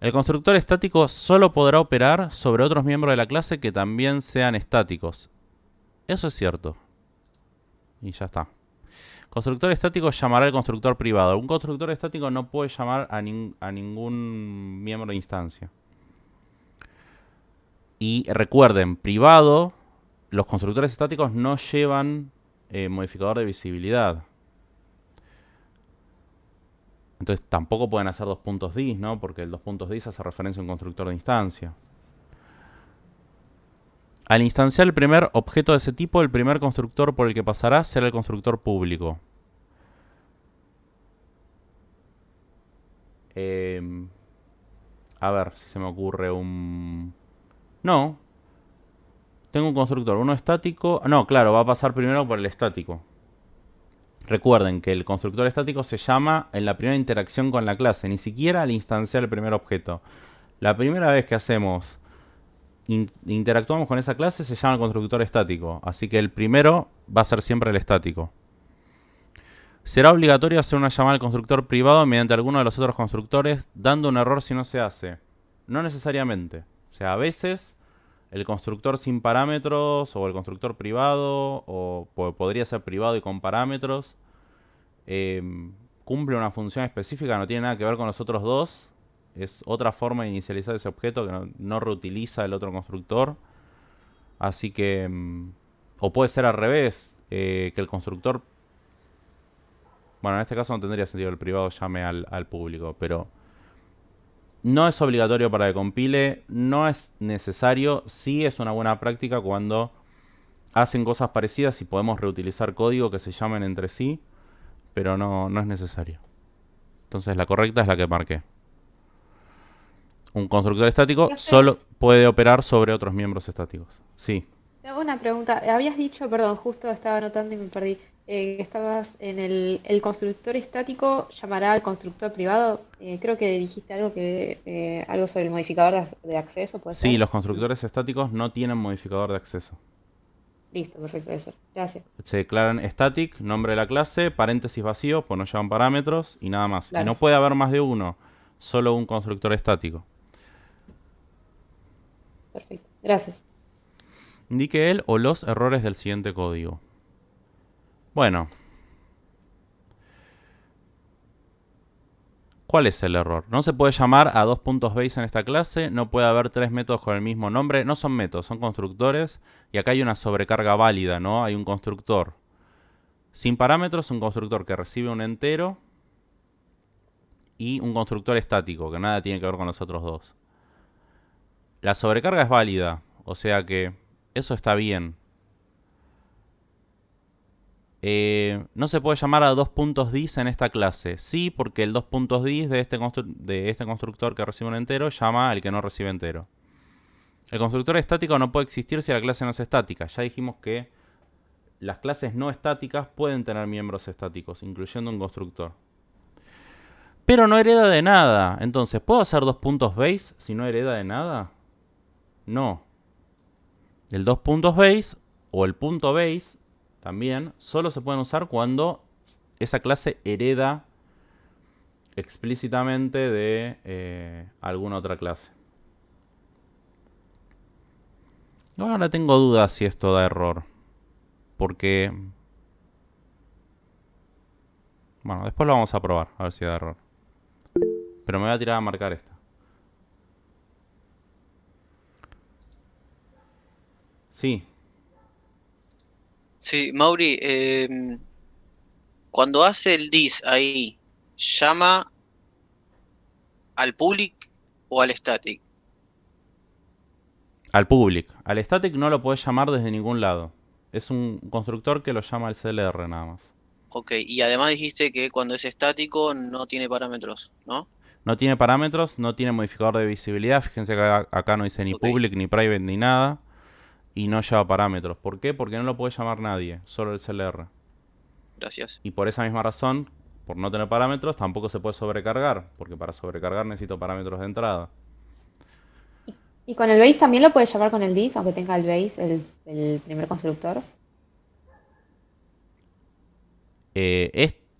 El constructor estático solo podrá operar sobre otros miembros de la clase que también sean estáticos. Eso es cierto. Y ya está. Constructor estático llamará al constructor privado. Un constructor estático no puede llamar a ningún miembro de instancia. Y recuerden, privado, los constructores estáticos no llevan modificador de visibilidad. Entonces tampoco pueden hacer 2.dis, ¿no? Porque el 2.dis hace referencia a un constructor de instancia. Al instanciar el primer objeto de ese tipo, el primer constructor por el que pasará será el constructor público. A ver si se me ocurre un... No. Tengo un constructor, uno estático... No, claro, va a pasar primero por el estático. Recuerden que el constructor estático se llama en la primera interacción con la clase, ni siquiera al instanciar el primer objeto. La primera vez que hacemos... interactuamos con esa clase se llama el constructor estático. Así que el primero va a ser siempre el estático. Será obligatorio hacer una llamada al constructor privado mediante alguno de los otros constructores, dando un error si no se hace. No necesariamente. O sea, a veces el constructor sin parámetros o el constructor privado, o podría ser privado y con parámetros, cumple una función específica, no tiene nada que ver con los otros dos. Es otra forma de inicializar ese objeto que no reutiliza el otro constructor. Así que... o puede ser al revés, que el constructor... Bueno, en este caso no tendría sentido que el privado llame al público, pero... No es obligatorio para que compile, no es necesario. Sí es una buena práctica cuando hacen cosas parecidas y podemos reutilizar código que se llamen entre sí, pero no es necesario. Entonces la correcta es la que marqué. Un constructor estático solo puede operar sobre otros miembros estáticos. Sí. Te hago una pregunta. Habías dicho, perdón, justo estaba anotando y me perdí, que estabas en el constructor estático llamará al constructor privado. Creo que dijiste algo algo sobre el modificador de acceso, ¿puede Sí, ser? los constructores estáticos no tienen modificador de acceso. Listo, perfecto, eso. Gracias. Se declaran static, nombre de la clase, paréntesis vacío, pues no llevan parámetros y nada más. Y Claro. no puede haber más de uno, solo un constructor estático. Perfecto. Gracias. Indique él o los errores del siguiente código. Bueno. ¿Cuál es el error? No se puede llamar a 2.base en esta clase, no puede haber 3 métodos con el mismo nombre. No son métodos, son constructores. Y acá hay una sobrecarga válida, ¿no? Hay un constructor sin parámetros, un constructor que recibe un entero y un constructor estático, que nada tiene que ver con los otros dos. La sobrecarga es válida, o sea que eso está bien. No se puede llamar a 2.dis en esta clase. Sí, porque el 2.dis de este constructor que recibe un entero llama al que no recibe entero. El constructor estático no puede existir si la clase no es estática. Ya dijimos que las clases no estáticas pueden tener miembros estáticos, incluyendo un constructor. Pero no hereda de nada. Entonces, ¿puedo hacer 2.base si no hereda de nada? No. El 2.base o el punto base también solo se pueden usar cuando esa clase hereda explícitamente de alguna otra clase. Ahora tengo dudas si esto da error. Porque... Bueno, después lo vamos a probar, a ver si da error. Pero me voy a tirar a marcar esta. Sí. Sí, Mauri, cuando hace el dis ahí, ¿llama al public o al static? Al public. Al static no lo podés llamar desde ningún lado. Es un constructor que lo llama el CLR nada más. Ok, y además dijiste que cuando es estático no tiene parámetros, ¿no? No tiene parámetros, no tiene modificador de visibilidad. Fíjense que acá no dice ni Ok, public, ni private, ni nada. Y no lleva parámetros. ¿Por qué? Porque no lo puede llamar nadie, solo el CLR. gracias. Y por esa misma razón, por no tener parámetros, tampoco se puede sobrecargar. Porque para sobrecargar necesito parámetros de entrada. Y con el base también lo puedes llamar con el dis, aunque tenga el base, el primer constructor.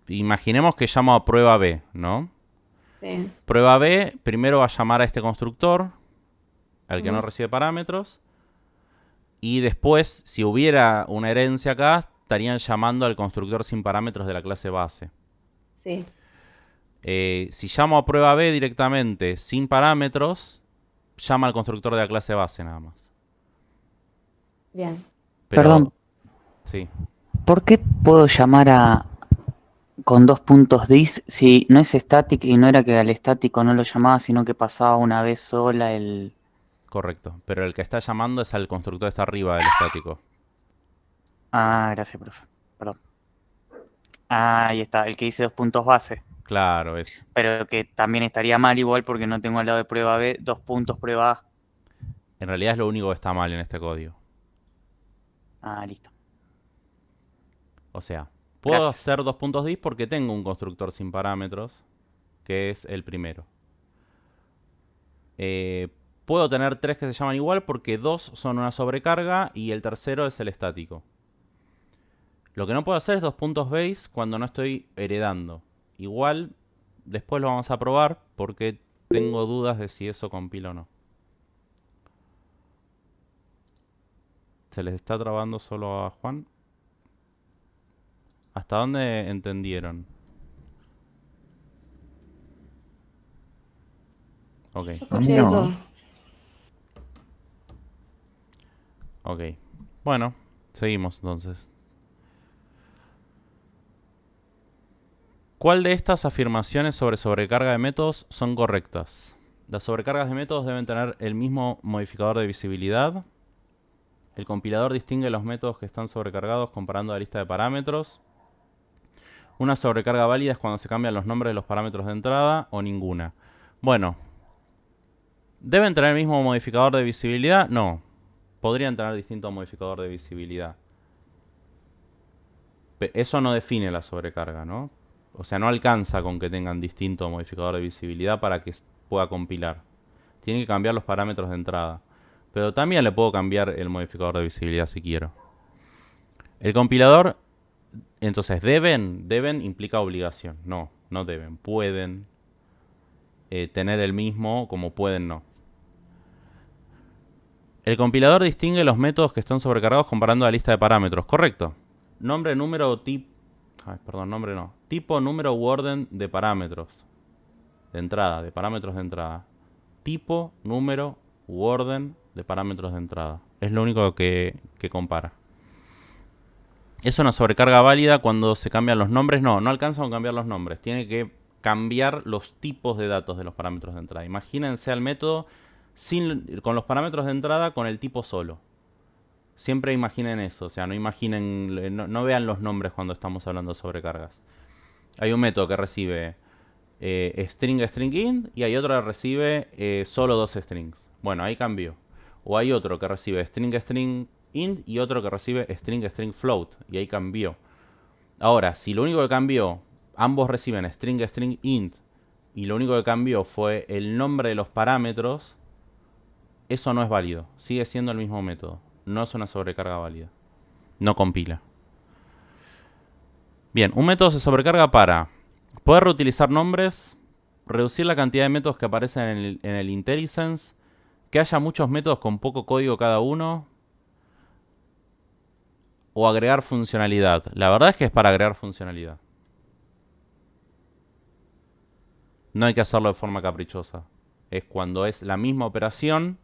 Imaginemos que llamo a prueba B, ¿no? Sí. Prueba B, primero va a llamar a este constructor, al que no Ujú. recibe parámetros. Y después, si hubiera una herencia acá, estarían llamando al constructor sin parámetros de la clase base. Sí, Si llamo a prueba B directamente sin parámetros, llama al constructor de la clase base nada más. bien. Pero, Perdón, sí. ¿por qué puedo llamar a con 2.dis si no es static y no era que al estático no lo llamaba, sino que pasaba una vez sola el... Correcto. Pero el que está llamando es al constructor que está arriba del estático. Ah, gracias, profe. Perdón. Ah, ahí está, el que dice 2 puntos base. Claro, ese. Pero que también estaría mal igual porque no tengo al lado de prueba B 2 puntos prueba A. En realidad es lo único que está mal en este código. Ah, listo. O sea, puedo Gracias. hacer 2.dis porque tengo un constructor sin parámetros, que es el primero. Puedo tener 3 que se llaman igual porque 2 son una sobrecarga y el tercero es el estático. Lo que no puedo hacer es 2.base cuando no estoy heredando. Igual, después lo vamos a probar porque tengo dudas de si eso compila o no. ¿Se les está trabando solo a Juan? ¿Hasta dónde entendieron? Ok, Yo escuché de No. todo. ok. Bueno, seguimos entonces. ¿Cuál de estas afirmaciones sobre sobrecarga de métodos son correctas? Las sobrecargas de métodos deben tener el mismo modificador de visibilidad. El compilador distingue los métodos que están sobrecargados comparando la lista de parámetros. Una sobrecarga válida es cuando se cambian los nombres de los parámetros de entrada o ninguna. Bueno, ¿deben tener el mismo modificador de visibilidad? No. Podrían tener distinto modificador de visibilidad. Eso no define la sobrecarga, ¿no? O sea, no alcanza con que tengan distinto modificador de visibilidad para que pueda compilar. Tiene que cambiar los parámetros de entrada. Pero también le puedo cambiar el modificador de visibilidad si quiero. El compilador, entonces, deben implica obligación. No, no deben. Pueden tener el mismo como pueden no. El compilador distingue los métodos que están sobrecargados comparando la lista de parámetros. Correcto. Nombre, número, tipo... perdón, nombre no. Tipo, número u orden de parámetros. De entrada, de parámetros de entrada. Tipo, número u orden de parámetros de entrada. Es lo único que compara. ¿Es una sobrecarga válida cuando se cambian los nombres? No, no alcanza con cambiar los nombres. Tiene que cambiar los tipos de datos de los parámetros de entrada. Imagínense al método con los parámetros de entrada con el tipo solo. Siempre imaginen eso, o sea, no imaginen, no vean los nombres cuando estamos hablando de sobrecargas. Hay un método que recibe string int y hay otro que recibe solo 2 strings. Bueno, ahí cambió. O hay otro que recibe string int y otro que recibe string float y ahí cambió. Ahora, si lo único que cambió, ambos reciben string int y lo único que cambió fue el nombre de los parámetros, eso no es válido. Sigue siendo el mismo método. No es una sobrecarga válida. No compila. Bien, un método se sobrecarga para poder reutilizar nombres, reducir la cantidad de métodos que aparecen en el IntelliSense, que haya muchos métodos con poco código cada uno, o agregar funcionalidad. La verdad es que es para agregar funcionalidad. No hay que hacerlo de forma caprichosa. Es cuando es la misma operación,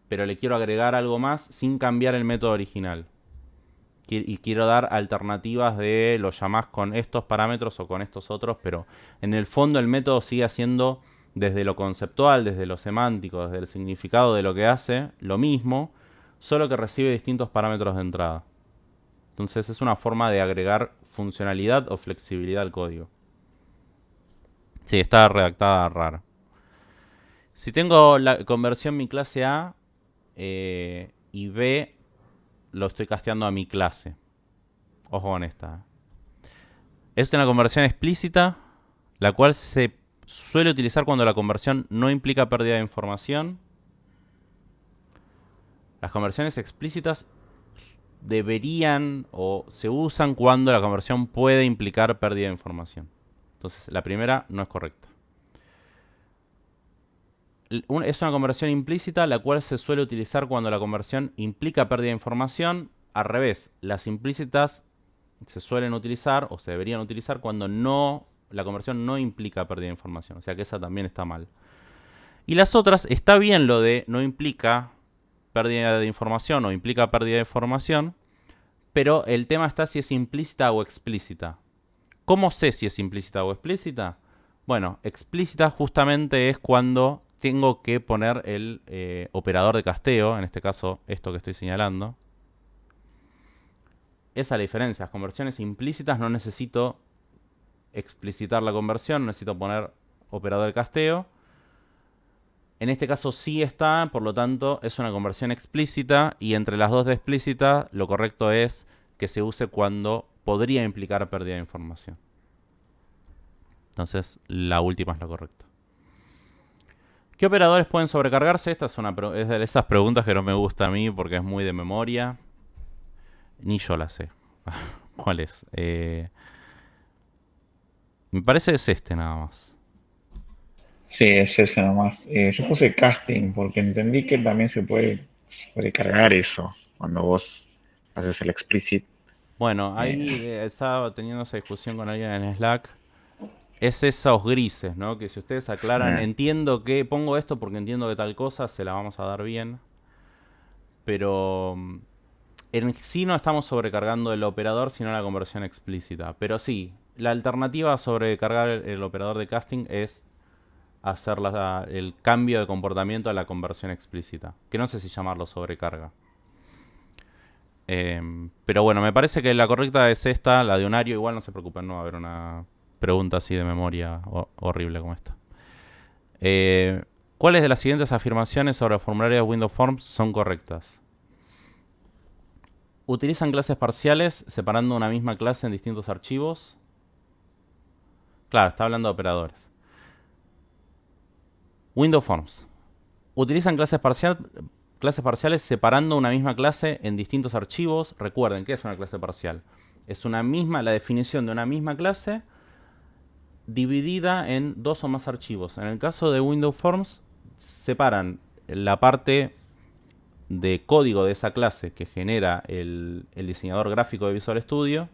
pero le quiero agregar algo más sin cambiar el método original. y quiero dar alternativas de lo llamás con estos parámetros o con estos otros, pero en el fondo el método sigue haciendo desde lo conceptual, desde lo semántico, desde el significado de lo que hace, lo mismo, solo que recibe distintos parámetros de entrada. Entonces es una forma de agregar funcionalidad o flexibilidad al código. Sí, está redactada rara. Si tengo la conversión mi clase A y B lo estoy casteando a mi clase. Ojo con esta. Es una conversión explícita, la cual se suele utilizar cuando la conversión no implica pérdida de información. Las conversiones explícitas deberían o se usan cuando la conversión puede implicar pérdida de información. Entonces, la primera no es correcta. Es una conversión implícita, la cual se suele utilizar cuando la conversión implica pérdida de información. Al revés, las implícitas se suelen utilizar o se deberían utilizar cuando la conversión no implica pérdida de información. O sea que esa también está mal. Y las otras, está bien lo de no implica pérdida de información o implica pérdida de información, pero el tema está si es implícita o explícita. ¿Cómo sé si es implícita o explícita? Bueno, explícita justamente es cuando tengo que poner el operador de casteo, en este caso esto que estoy señalando. Esa es la diferencia. Las conversiones implícitas no necesito explicitar la conversión, no necesito poner operador de casteo. En este caso sí está, por lo tanto es una conversión explícita, y entre las dos de explícita lo correcto es que se use cuando podría implicar pérdida de información. Entonces la última es la correcta. ¿Qué operadores pueden sobrecargarse? Esta es de esas preguntas que no me gusta a mí porque es muy de memoria. Ni yo la sé. ¿Cuál es? Me parece que es este nada más. Sí, es ese nomás. Yo puse casting porque entendí que también se puede cargar eso cuando vos haces el explicit. Bueno, ahí estaba teniendo esa discusión con alguien en Slack. Es esos grises, ¿no? Que si ustedes aclaran, entiendo que pongo esto porque entiendo que tal cosa, se la vamos a dar bien. Pero en sí no estamos sobrecargando el operador, sino la conversión explícita. Pero sí, la alternativa a sobrecargar el operador de casting es hacer el cambio de comportamiento a la conversión explícita. Que no sé si llamarlo sobrecarga. Pero bueno, me parece que la correcta es esta, la de Unario. Igual no se preocupen, no va a haber una pregunta así de memoria horrible como esta. ¿Cuáles de las siguientes afirmaciones sobre el formulario de Windows Forms son correctas? ¿Utilizan clases parciales separando una misma clase en distintos archivos? Claro, está hablando de operadores. Windows Forms. ¿Utilizan clases parciales separando una misma clase en distintos archivos? Recuerden, ¿qué es una clase parcial? Es la definición de una misma clase dividida en dos o más archivos. En el caso de Windows Forms, separan la parte de código de esa clase que genera el diseñador gráfico de Visual Studio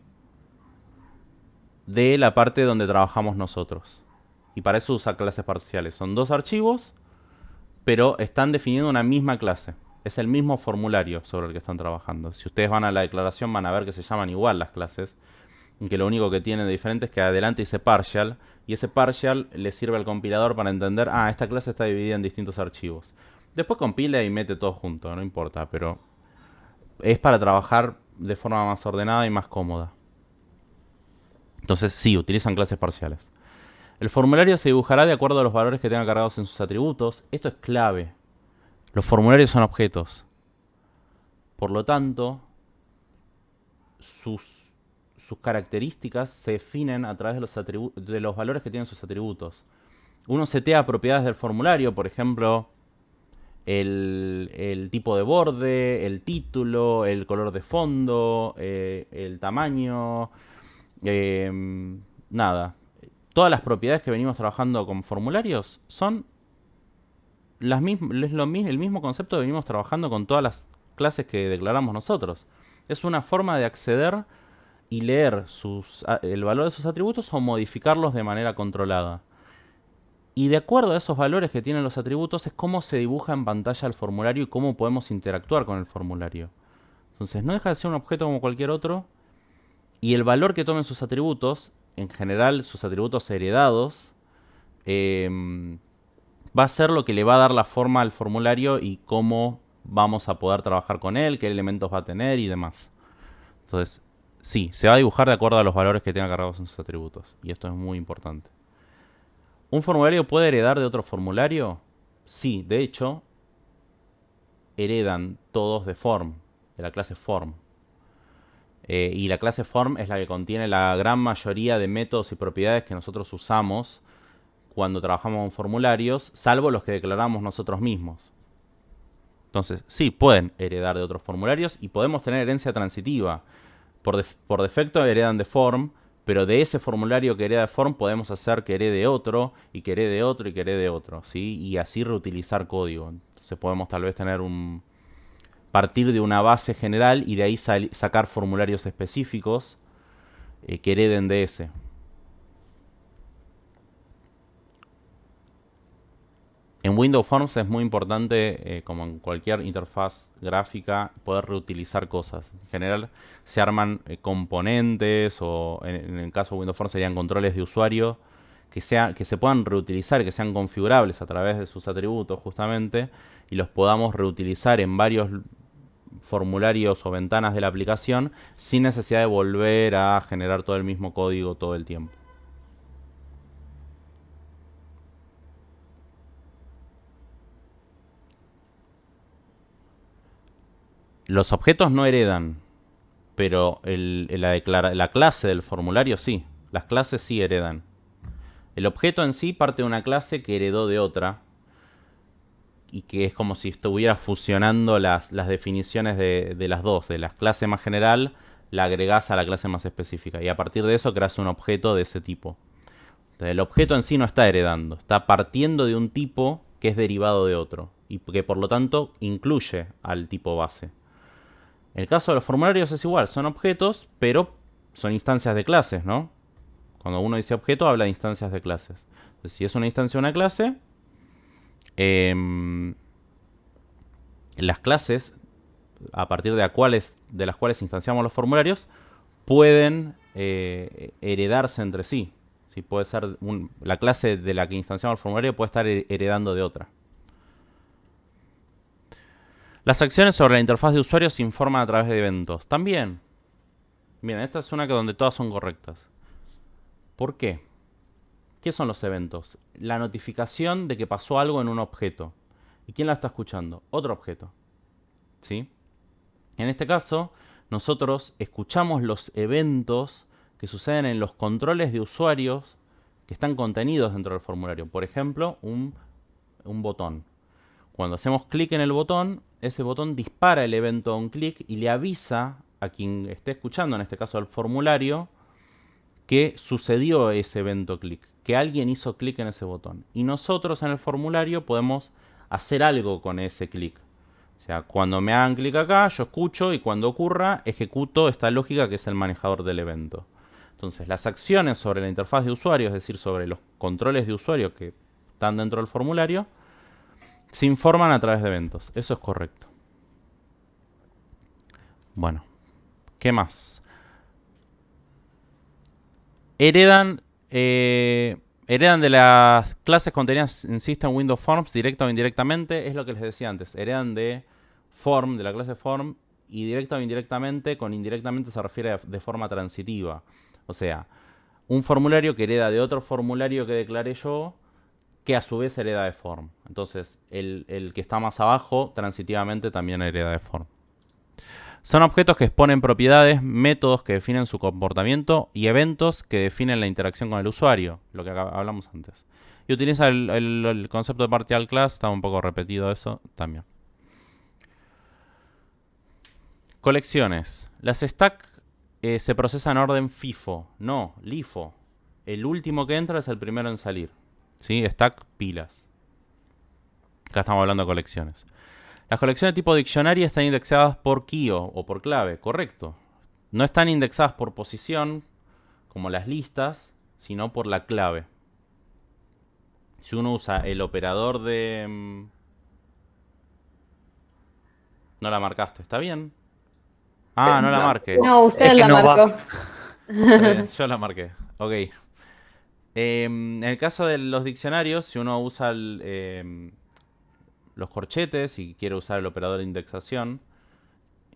de la parte donde trabajamos nosotros. Y para eso usa clases parciales. Son dos archivos, pero están definiendo una misma clase. Es el mismo formulario sobre el que están trabajando. Si ustedes van a la declaración van a ver que se llaman igual las clases, y que lo único que tienen de diferente es que adelante dice partial, y ese partial le sirve al compilador para entender, esta clase está dividida en distintos archivos. Después compila y mete todo junto, no importa, pero es para trabajar de forma más ordenada y más cómoda. Entonces sí, utilizan clases parciales. El formulario se dibujará de acuerdo a los valores que tengan cargados en sus atributos. Esto es clave. Los formularios son objetos. Por lo tanto, sus características se definen a través de los valores que tienen sus atributos. Uno setea propiedades del formulario, por ejemplo, el tipo de borde, el título, el color de fondo, el tamaño, nada. Todas las propiedades que venimos trabajando con formularios son el mismo concepto que venimos trabajando con todas las clases que declaramos nosotros. Es una forma de acceder y leer el valor de sus atributos o modificarlos de manera controlada. Y de acuerdo a esos valores que tienen los atributos es cómo se dibuja en pantalla el formulario y cómo podemos interactuar con el formulario. Entonces no deja de ser un objeto como cualquier otro. Y el valor que tomen sus atributos, en general sus atributos heredados, va a ser lo que le va a dar la forma al formulario y cómo vamos a poder trabajar con él, qué elementos va a tener y demás. Entonces, sí, se va a dibujar de acuerdo a los valores que tenga cargados en sus atributos. Y esto es muy importante. ¿Un formulario puede heredar de otro formulario? Sí, de hecho, heredan todos de form, de la clase form. Y la clase form es la que contiene la gran mayoría de métodos y propiedades que nosotros usamos cuando trabajamos con formularios, salvo los que declaramos nosotros mismos. Entonces, sí, pueden heredar de otros formularios y podemos tener herencia transitiva. Por defecto heredan de form, pero de ese formulario que hereda de form podemos hacer que herede otro, y que herede otro, y que herede otro, ¿sí? Y así reutilizar código. Entonces podemos tal vez tener partir de una base general y de ahí sacar formularios específicos que hereden de ese. En Windows Forms es muy importante, como en cualquier interfaz gráfica, poder reutilizar cosas. En general se arman componentes, o en el caso de Windows Forms serían controles de usuario que se puedan reutilizar, que sean configurables a través de sus atributos justamente, y los podamos reutilizar en varios formularios o ventanas de la aplicación sin necesidad de volver a generar todo el mismo código todo el tiempo. Los objetos no heredan, pero la clase del formulario sí. Las clases sí heredan. El objeto en sí parte de una clase que heredó de otra, y que es como si estuviera fusionando las definiciones de las dos. De la clase más general la agregás a la clase más específica, y a partir de eso creas un objeto de ese tipo. Entonces, el objeto en sí no está heredando, está partiendo de un tipo que es derivado de otro, y que por lo tanto incluye al tipo base. En el caso de los formularios es igual, son objetos, pero son instancias de clases, ¿no? Cuando uno dice objeto, habla de instancias de clases. Entonces, si es una instancia de una clase, las clases, a partir de las cuales instanciamos los formularios, pueden heredarse entre sí. ¿Sí? Puede ser la clase de la que instanciamos el formulario puede estar heredando de otra. Las acciones sobre la interfaz de usuario se informan a través de eventos. También. Miren, esta es una donde todas son correctas. ¿Por qué? ¿Qué son los eventos? La notificación de que pasó algo en un objeto. ¿Y quién la está escuchando? Otro objeto. ¿Sí? En este caso, nosotros escuchamos los eventos que suceden en los controles de usuarios que están contenidos dentro del formulario. Por ejemplo, un botón. Cuando hacemos clic en el botón, ese botón dispara el evento onClick y le avisa a quien esté escuchando, en este caso el formulario, que sucedió ese evento clic, que alguien hizo clic en ese botón. Y nosotros en el formulario podemos hacer algo con ese clic. O sea, cuando me hagan clic acá, yo escucho, y cuando ocurra, ejecuto esta lógica que es el manejador del evento. Entonces, las acciones sobre la interfaz de usuario, es decir, sobre los controles de usuario que están dentro del formulario, se informan a través de eventos. Eso es correcto. Bueno, ¿qué más? Heredan de las clases contenidas en System Windows Forms, directa o indirectamente. Es lo que les decía antes. Heredan de form, de la clase form, y directa o indirectamente. Con indirectamente se refiere de forma transitiva. O sea, un formulario que hereda de otro formulario que declaré yo, que a su vez hereda de form. Entonces, el que está más abajo, transitivamente, también hereda de form. Son objetos que exponen propiedades, métodos que definen su comportamiento y eventos que definen la interacción con el usuario, lo que hablamos antes. Y utiliza el concepto de partial class, está un poco repetido eso también. Colecciones. Las stacks se procesan en orden FIFO, no, LIFO. El último que entra es el primero en salir. ¿Sí? Stack pilas. Acá estamos hablando de colecciones. Las colecciones de tipo diccionario están indexadas por kio o por clave, correcto. No están indexadas por posición, como las listas, sino por la clave. Si uno usa el operador de... No la marcaste, ¿está bien? Ah, no la marqué. No, usted Es que la no va. marcó. Está bien, yo la marqué. Ok. En el caso de los diccionarios, si uno usa los corchetes y quiere usar el operador de indexación,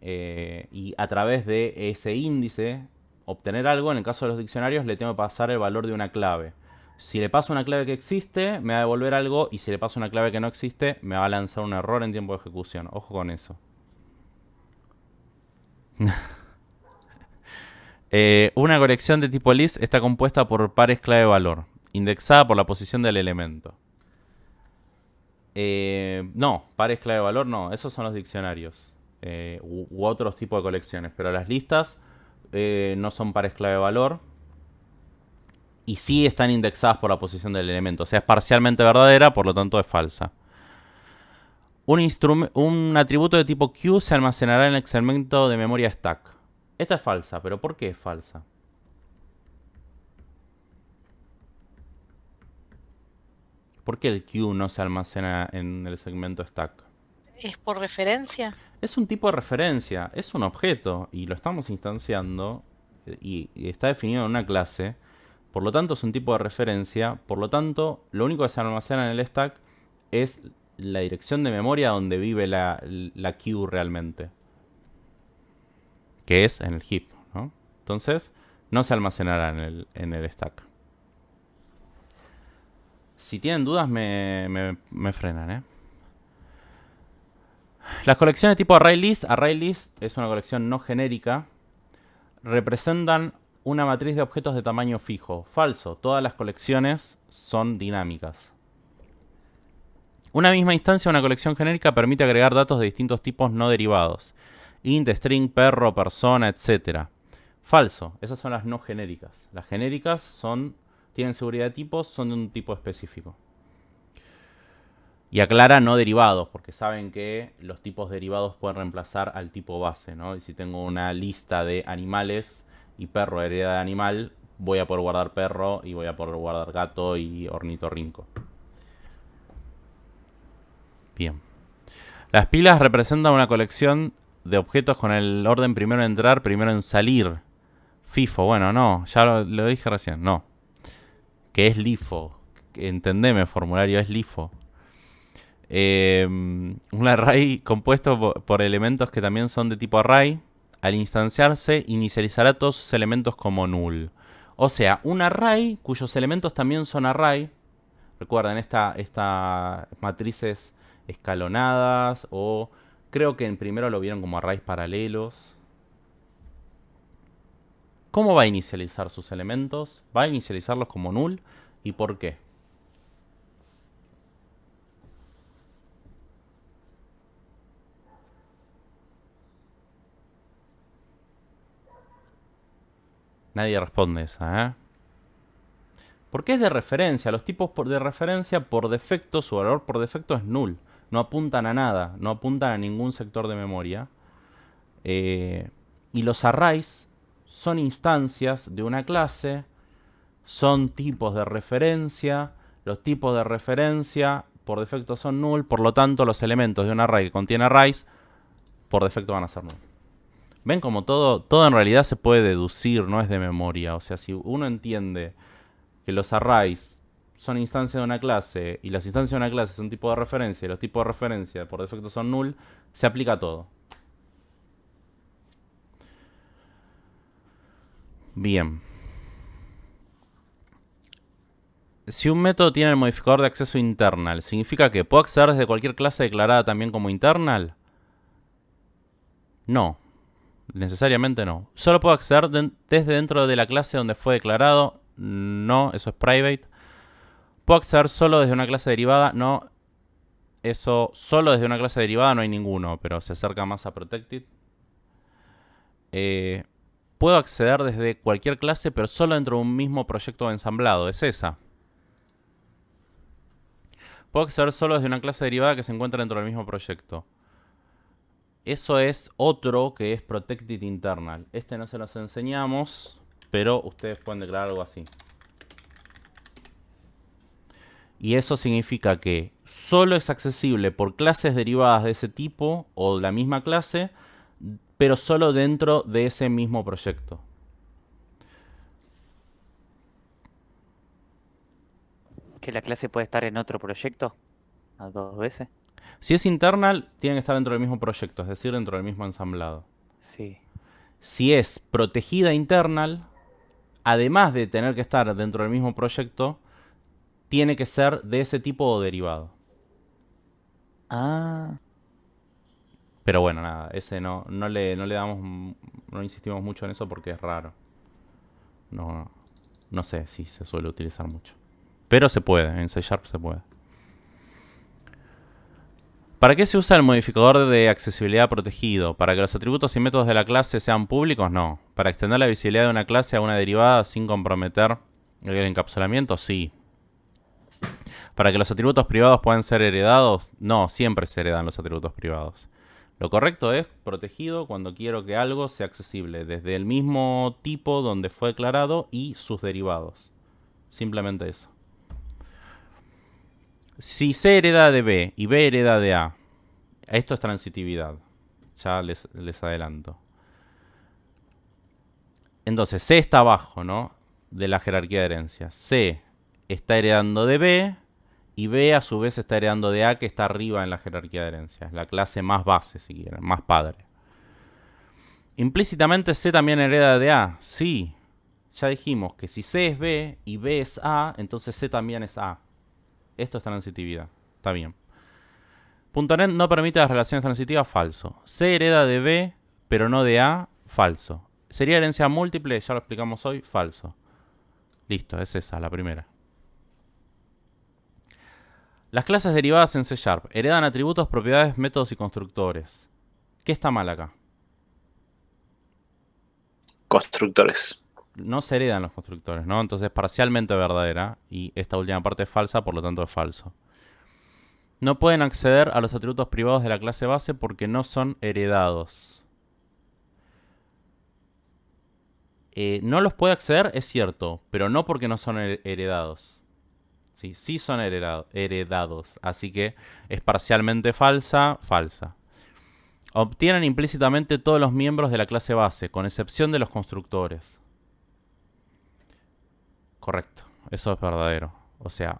y a través de ese índice obtener algo, en el caso de los diccionarios le tengo que pasar el valor de una clave. Si le paso una clave que existe, me va a devolver algo, y si le paso una clave que no existe, me va a lanzar un error en tiempo de ejecución. Ojo con eso. Una colección de tipo list está compuesta por pares clave-valor, indexada por la posición del elemento. No, pares clave-valor no, esos son los diccionarios u otros tipos de colecciones, pero las listas no son pares clave-valor y sí están indexadas por la posición del elemento, o sea, es parcialmente verdadera, por lo tanto es falsa. Un atributo de tipo Q se almacenará en el segmento de memoria stack. Esta es falsa, pero ¿por qué es falsa? ¿Por qué el Q no se almacena en el segmento stack? ¿Es por referencia? Es un tipo de referencia, es un objeto y lo estamos instanciando y está definido en una clase. Por lo tanto es un tipo de referencia, por lo tanto lo único que se almacena en el stack es la dirección de memoria donde vive la Q realmente, que es en el heap, ¿no? Entonces no se almacenará en el stack. Si tienen dudas me frenan, ¿eh? Las colecciones tipo ArrayList es una colección no genérica, representan una matriz de objetos de tamaño fijo. Falso, todas las colecciones son dinámicas. Una misma instancia de una colección genérica permite agregar datos de distintos tipos no derivados. Int, string, perro, persona, etc. Falso, esas son las no genéricas. Las genéricas tienen seguridad de tipos, son de un tipo específico. Y aclara no derivados, porque saben que los tipos derivados pueden reemplazar al tipo base, ¿no? Y si tengo una lista de animales y perro hereda de animal, voy a poder guardar perro y voy a poder guardar gato y ornitorrinco. Bien. Las pilas representan una colección de objetos con el orden primero en entrar, primero en salir. FIFO, bueno, no, ya lo dije recién, no. Que es LIFO. Entendeme, formulario, es LIFO. Un array compuesto por elementos que también son de tipo array. Al instanciarse, inicializará todos sus elementos como null. O sea, un array cuyos elementos también son array. Recuerden, estas matrices escalonadas, o creo que en primero lo vieron como arrays paralelos. ¿Cómo va a inicializar sus elementos? Va a inicializarlos como null. ¿Y por qué? Nadie responde esa, ¿eh? Porque es de referencia. Los tipos de referencia por defecto, su valor por defecto es null. No apuntan a nada, no apuntan a ningún sector de memoria. Y los arrays son instancias de una clase, son tipos de referencia. Los tipos de referencia por defecto son null, por lo tanto los elementos de un array que contiene arrays por defecto van a ser null. ¿Ven como todo en realidad se puede deducir, no es de memoria? O sea, si uno entiende que los arrays son instancias de una clase y las instancias de una clase son tipo de referencia y los tipos de referencia por defecto son null, se aplica a todo. Bien. Si un método tiene el modificador de acceso internal, ¿significa que puedo acceder desde cualquier clase declarada también como internal? No. Necesariamente no. Solo puedo acceder desde dentro de la clase donde fue declarado. No, eso es private. ¿Puedo acceder solo desde una clase derivada? No. Eso, solo desde una clase derivada no hay ninguno, pero se acerca más a protected. Puedo acceder desde cualquier clase, pero solo dentro de un mismo proyecto ensamblado. Es esa. Puedo acceder solo desde una clase derivada que se encuentra dentro del mismo proyecto. Eso es otro que es protected internal. Este no se los enseñamos, pero ustedes pueden declarar algo así. Y eso significa que solo es accesible por clases derivadas de ese tipo o la misma clase pero solo dentro de ese mismo proyecto. ¿Que la clase puede estar en otro proyecto? ¿A dos veces? Si es internal, tiene que estar dentro del mismo proyecto, es decir, dentro del mismo ensamblado. Sí. Si es protegida internal, además de tener que estar dentro del mismo proyecto, tiene que ser de ese tipo o derivado. Ah, Pero bueno, nada, ese no le damos, no insistimos mucho en eso porque es raro. No sé si se suele utilizar mucho. Pero se puede, en C# se puede. ¿Para qué se usa el modificador de accesibilidad protegido? ¿Para que los atributos y métodos de la clase sean públicos? No. ¿Para extender la visibilidad de una clase a una derivada sin comprometer el encapsulamiento? Sí. ¿Para que los atributos privados puedan ser heredados? No, siempre se heredan los atributos privados. Lo correcto es protegido cuando quiero que algo sea accesible desde el mismo tipo donde fue declarado y sus derivados. Simplemente eso. Si C hereda de B y B hereda de A, esto es transitividad. Ya les adelanto. Entonces, C está abajo, ¿no? De la jerarquía de herencia. C está heredando de B y B a su vez está heredando de A, que está arriba en la jerarquía de herencia. Es la clase más base, si quieren, más padre. Implícitamente C también hereda de A. Sí. Ya dijimos que si C es B y B es A, entonces C también es A. Esto es transitividad. Está bien. .NET no permite las relaciones transitivas, falso. C hereda de B, pero no de A, falso. ¿Sería herencia múltiple? Ya lo explicamos hoy, falso. Listo, es esa, la primera. Las clases derivadas en C# heredan atributos, propiedades, métodos y constructores. ¿Qué está mal acá? Constructores. No se heredan los constructores, ¿no? Entonces es parcialmente verdadera y esta última parte es falsa, por lo tanto es falso. No pueden acceder a los atributos privados de la clase base porque no son heredados. No los puede acceder, es cierto, pero no porque no son heredados. Sí, sí son heredados, así que es parcialmente falsa, falsa. Obtienen implícitamente todos los miembros de la clase base, con excepción de los constructores. Correcto, eso es verdadero. O sea,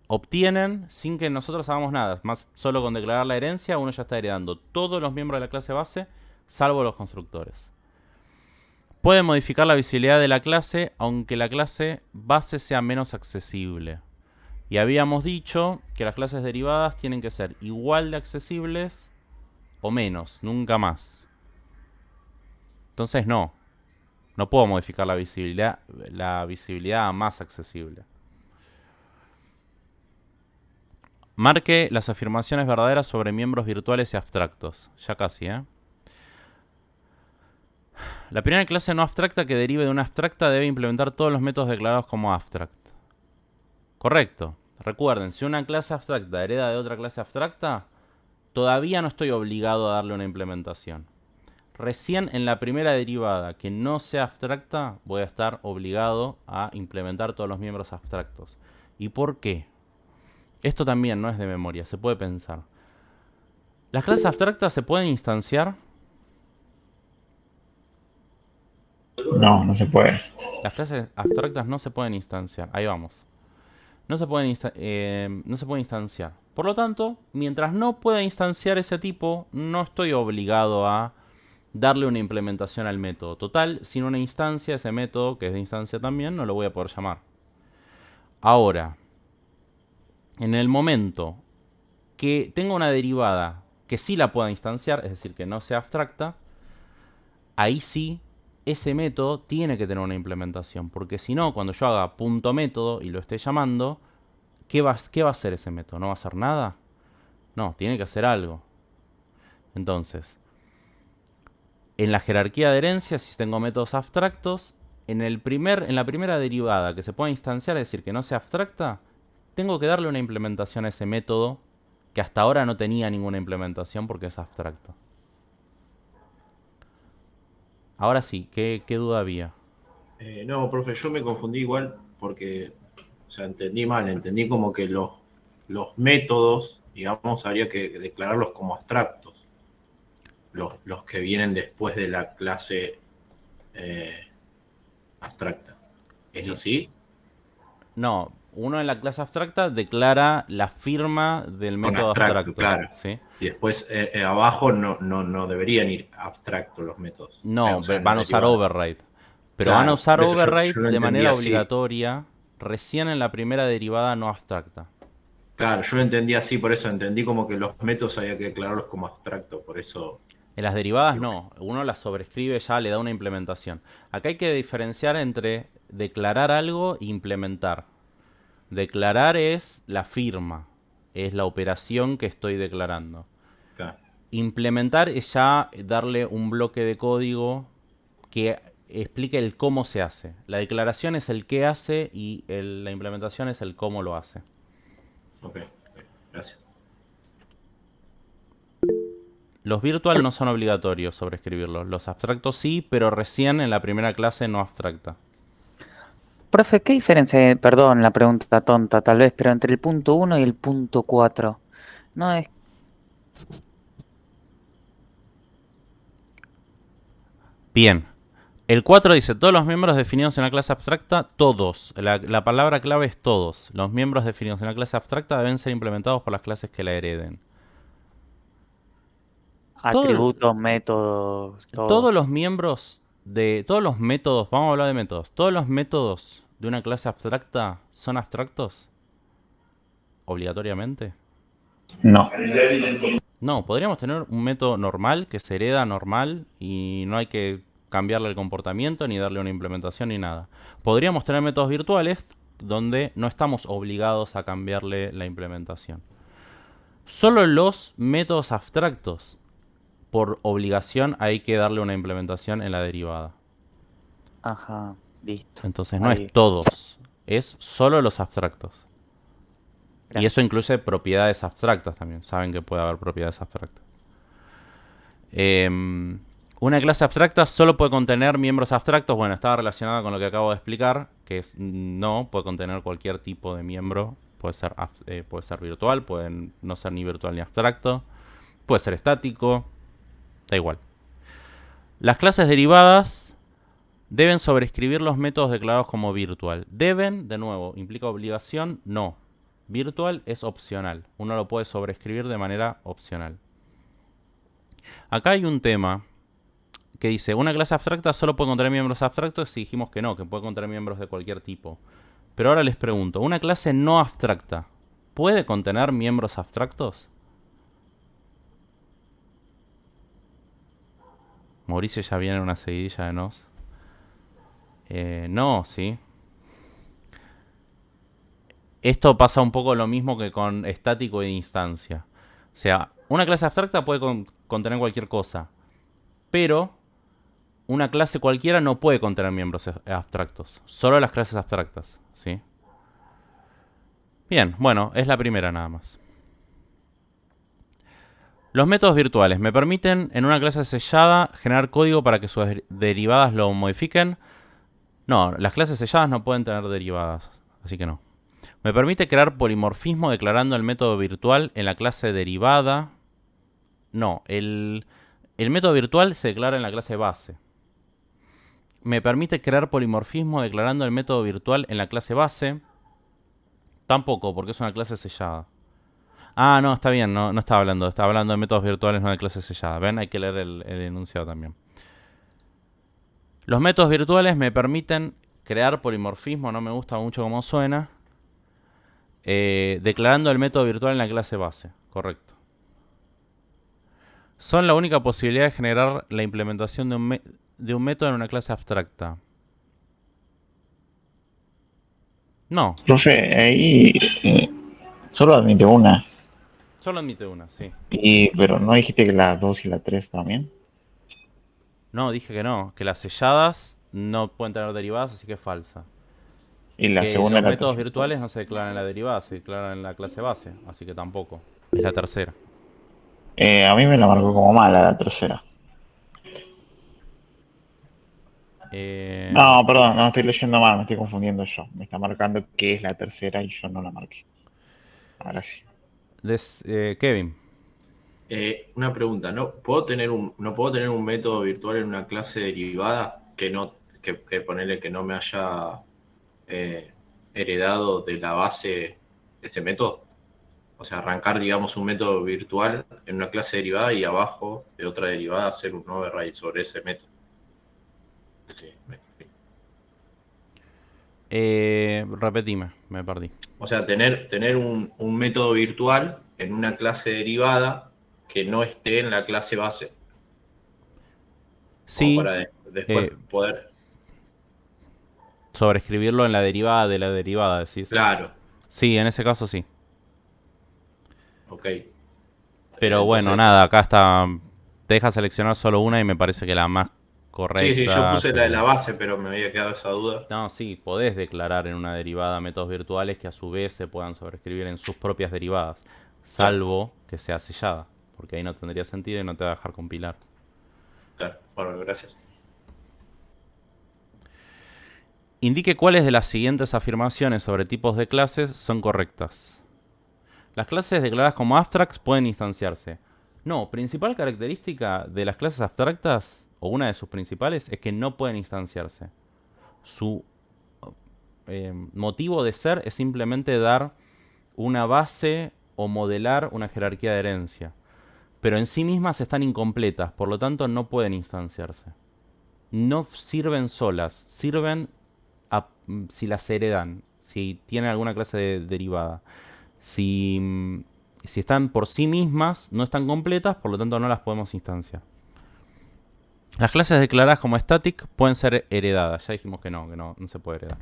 obtienen sin que nosotros hagamos nada. Más solo con declarar la herencia, uno ya está heredando todos los miembros de la clase base, salvo los constructores. Puede modificar la visibilidad de la clase, aunque la clase base sea menos accesible. Y habíamos dicho que las clases derivadas tienen que ser igual de accesibles o menos, nunca más. Entonces no puedo modificar la visibilidad a más accesible. Marque las afirmaciones verdaderas sobre miembros virtuales y abstractos. Ya casi, ¿eh? La primera clase no abstracta que derive de una abstracta debe implementar todos los métodos declarados como abstract. Correcto. Recuerden, si una clase abstracta hereda de otra clase abstracta, todavía no estoy obligado a darle una implementación. Recién en la primera derivada que no sea abstracta, voy a estar obligado a implementar todos los miembros abstractos. ¿Y por qué? Esto también no es de memoria, se puede pensar. ¿Las clases abstractas se pueden instanciar? No, no se puede. Las clases abstractas no se pueden instanciar. Ahí vamos. No se pueden instanciar. Por lo tanto, mientras no pueda instanciar ese tipo, no estoy obligado a darle una implementación al método. Total, sin una instancia, ese método, que es de instancia también, no lo voy a poder llamar. Ahora, en el momento que tenga una derivada que sí la pueda instanciar, es decir, que no sea abstracta, ahí sí, ese método tiene que tener una implementación. Porque si no, cuando yo haga .método y lo esté llamando, ¿qué va a hacer ese método? ¿No va a hacer nada? No, tiene que hacer algo. Entonces, en la jerarquía de herencia, si tengo métodos abstractos, en la primera derivada que se pueda instanciar, es decir, que no sea abstracta, tengo que darle una implementación a ese método que hasta ahora no tenía ninguna implementación porque es abstracto. Ahora sí, ¿qué duda había? No, profe, yo me confundí igual porque, o sea, entendí mal, entendí como que los métodos, digamos, habría que declararlos como abstractos. los que vienen después de la clase abstracta. ¿Es así? No, uno en la clase abstracta declara la firma del Con método abstracto. claro. ¿Sí? Y después abajo no deberían ir abstractos los métodos. No, O sea, van a la usar derivada. override. Pero Claro, van a usar por eso override yo lo de entendí manera así. obligatoria recién en la primera derivada no abstracta. Claro, yo lo entendí así, por eso entendí como que los métodos había que declararlos como abstractos, por eso. En las derivadas no, uno las sobrescribe ya, le da una implementación. Acá hay que diferenciar entre declarar algo e implementar. Declarar es la firma, es la operación que estoy declarando. Claro. Implementar es ya darle un bloque de código que explique el cómo se hace. La declaración es el qué hace y la implementación es el cómo lo hace. Ok, gracias. Los virtual no son obligatorios sobreescribirlos. Los abstractos sí, pero recién en la primera clase no abstracta. Profe, ¿qué diferencia hay? Perdón, la pregunta tonta tal vez, pero entre el punto 1 y el punto 4? No es... Bien. El 4 dice, todos los miembros definidos en la clase abstracta, todos. La palabra clave es todos. Los miembros definidos en la clase abstracta deben ser implementados por las clases que la hereden. Atributos, métodos, todo. Todos los miembros de... Todos los métodos, vamos a hablar de métodos. Todos los métodos de una clase abstracta son abstractos. ¿Obligatoriamente? No. No, podríamos tener un método normal que se hereda normal y no hay que cambiarle el comportamiento ni darle una implementación ni nada. Podríamos tener métodos virtuales donde no estamos obligados a cambiarle la implementación. Solo los métodos abstractos, por obligación, hay que darle una implementación en la derivada. Ajá, listo. Entonces no Ahí. es todos, es solo los abstractos. Gracias. Y eso incluye propiedades abstractas también. Saben que puede haber propiedades abstractas. Una clase abstracta solo puede contener miembros abstractos. Bueno, estaba relacionada con lo que acabo de explicar, que es no, puede contener cualquier tipo de miembro. Puede ser virtual, puede no ser ni virtual ni abstracto. Puede ser estático. Da igual. Las clases derivadas deben sobreescribir los métodos declarados como virtual. Deben, de nuevo, implica obligación, no. Virtual es opcional. Uno lo puede sobreescribir de manera opcional. Acá hay un tema que dice, una clase abstracta solo puede contener miembros abstractos, y dijimos que no, que puede contener miembros de cualquier tipo. Pero ahora les pregunto, ¿una clase no abstracta puede contener miembros abstractos? Mauricio ya viene en una seguidilla de nos. No, sí. Esto pasa un poco lo mismo que con estático e instancia. O sea, una clase abstracta puede contener cualquier cosa, pero una clase cualquiera no puede contener miembros abstractos. Solo las clases abstractas, ¿sí? Bien, bueno, es la primera nada más. Los métodos virtuales me permiten en una clase sellada generar código para que sus derivadas lo modifiquen. No, las clases selladas no pueden tener derivadas, así que no. Me permite crear polimorfismo declarando el método virtual en la clase derivada. No, el método virtual se declara en la clase base. Me permite crear polimorfismo declarando el método virtual en la clase base. Tampoco, porque es una clase sellada. Ah, no, está bien, no estaba hablando de métodos virtuales, no de clase sellada. ¿Ven? Hay que leer el enunciado también. Los métodos virtuales me permiten crear polimorfismo, no me gusta mucho cómo suena. Declarando el método virtual en la clase base, correcto. Son la única posibilidad de generar la implementación de un método en una clase abstracta. No. Profe, ahí solo admite una. Solo admite una, sí. Pero ¿no dijiste que la 2 y la 3 también? No, dije que no, que las selladas no pueden tener derivadas, así que es falsa. Y la Que segunda los y la métodos tercera. virtuales no se declaran en la derivada, se declaran en la clase base, así que tampoco. Es la tercera. A mí me la marcó como mala la tercera. No, perdón, no estoy leyendo mal, me estoy confundiendo yo. Me está marcando que es la tercera y yo no la marqué. Ahora sí. Kevin. Una pregunta, ¿no puedo tener un método virtual en una clase derivada que ponerle que no me haya heredado de la base ese método? O sea, arrancar, digamos, un método virtual en una clase derivada y abajo de otra derivada hacer un override sobre ese método. Sí, Repetime, me perdí. o sea, tener un método virtual en una clase derivada que no esté en la clase base. Como Sí, para después poder. sobreescribirlo en la derivada de la derivada, decís. Claro, Sí, en ese caso sí. ok. Pero bueno, Entonces, nada, acá está. Te deja seleccionar solo una y me parece que la más sí, yo correcta puse la de la sería. base, pero me había quedado esa duda. No, sí, podés declarar en una derivada métodos virtuales que a su vez se puedan sobreescribir en sus propias derivadas, Claro, salvo que sea sellada, porque ahí no tendría sentido y no te va a dejar compilar. claro. Bueno, gracias. Indique cuáles de las siguientes afirmaciones sobre tipos de clases son correctas. Las clases declaradas como abstracts pueden instanciarse. No, principal característica de las clases abstractas, o una de sus principales, es que no pueden instanciarse. Su motivo de ser es simplemente dar una base o modelar una jerarquía de herencia. Pero en sí mismas están incompletas, por lo tanto no pueden instanciarse. No sirven solas, sirven si las heredan, si tienen alguna clase de derivada. Si están por sí mismas, no están completas, por lo tanto no las podemos instanciar. Las clases declaradas como static pueden ser heredadas. Ya dijimos que no se puede heredar.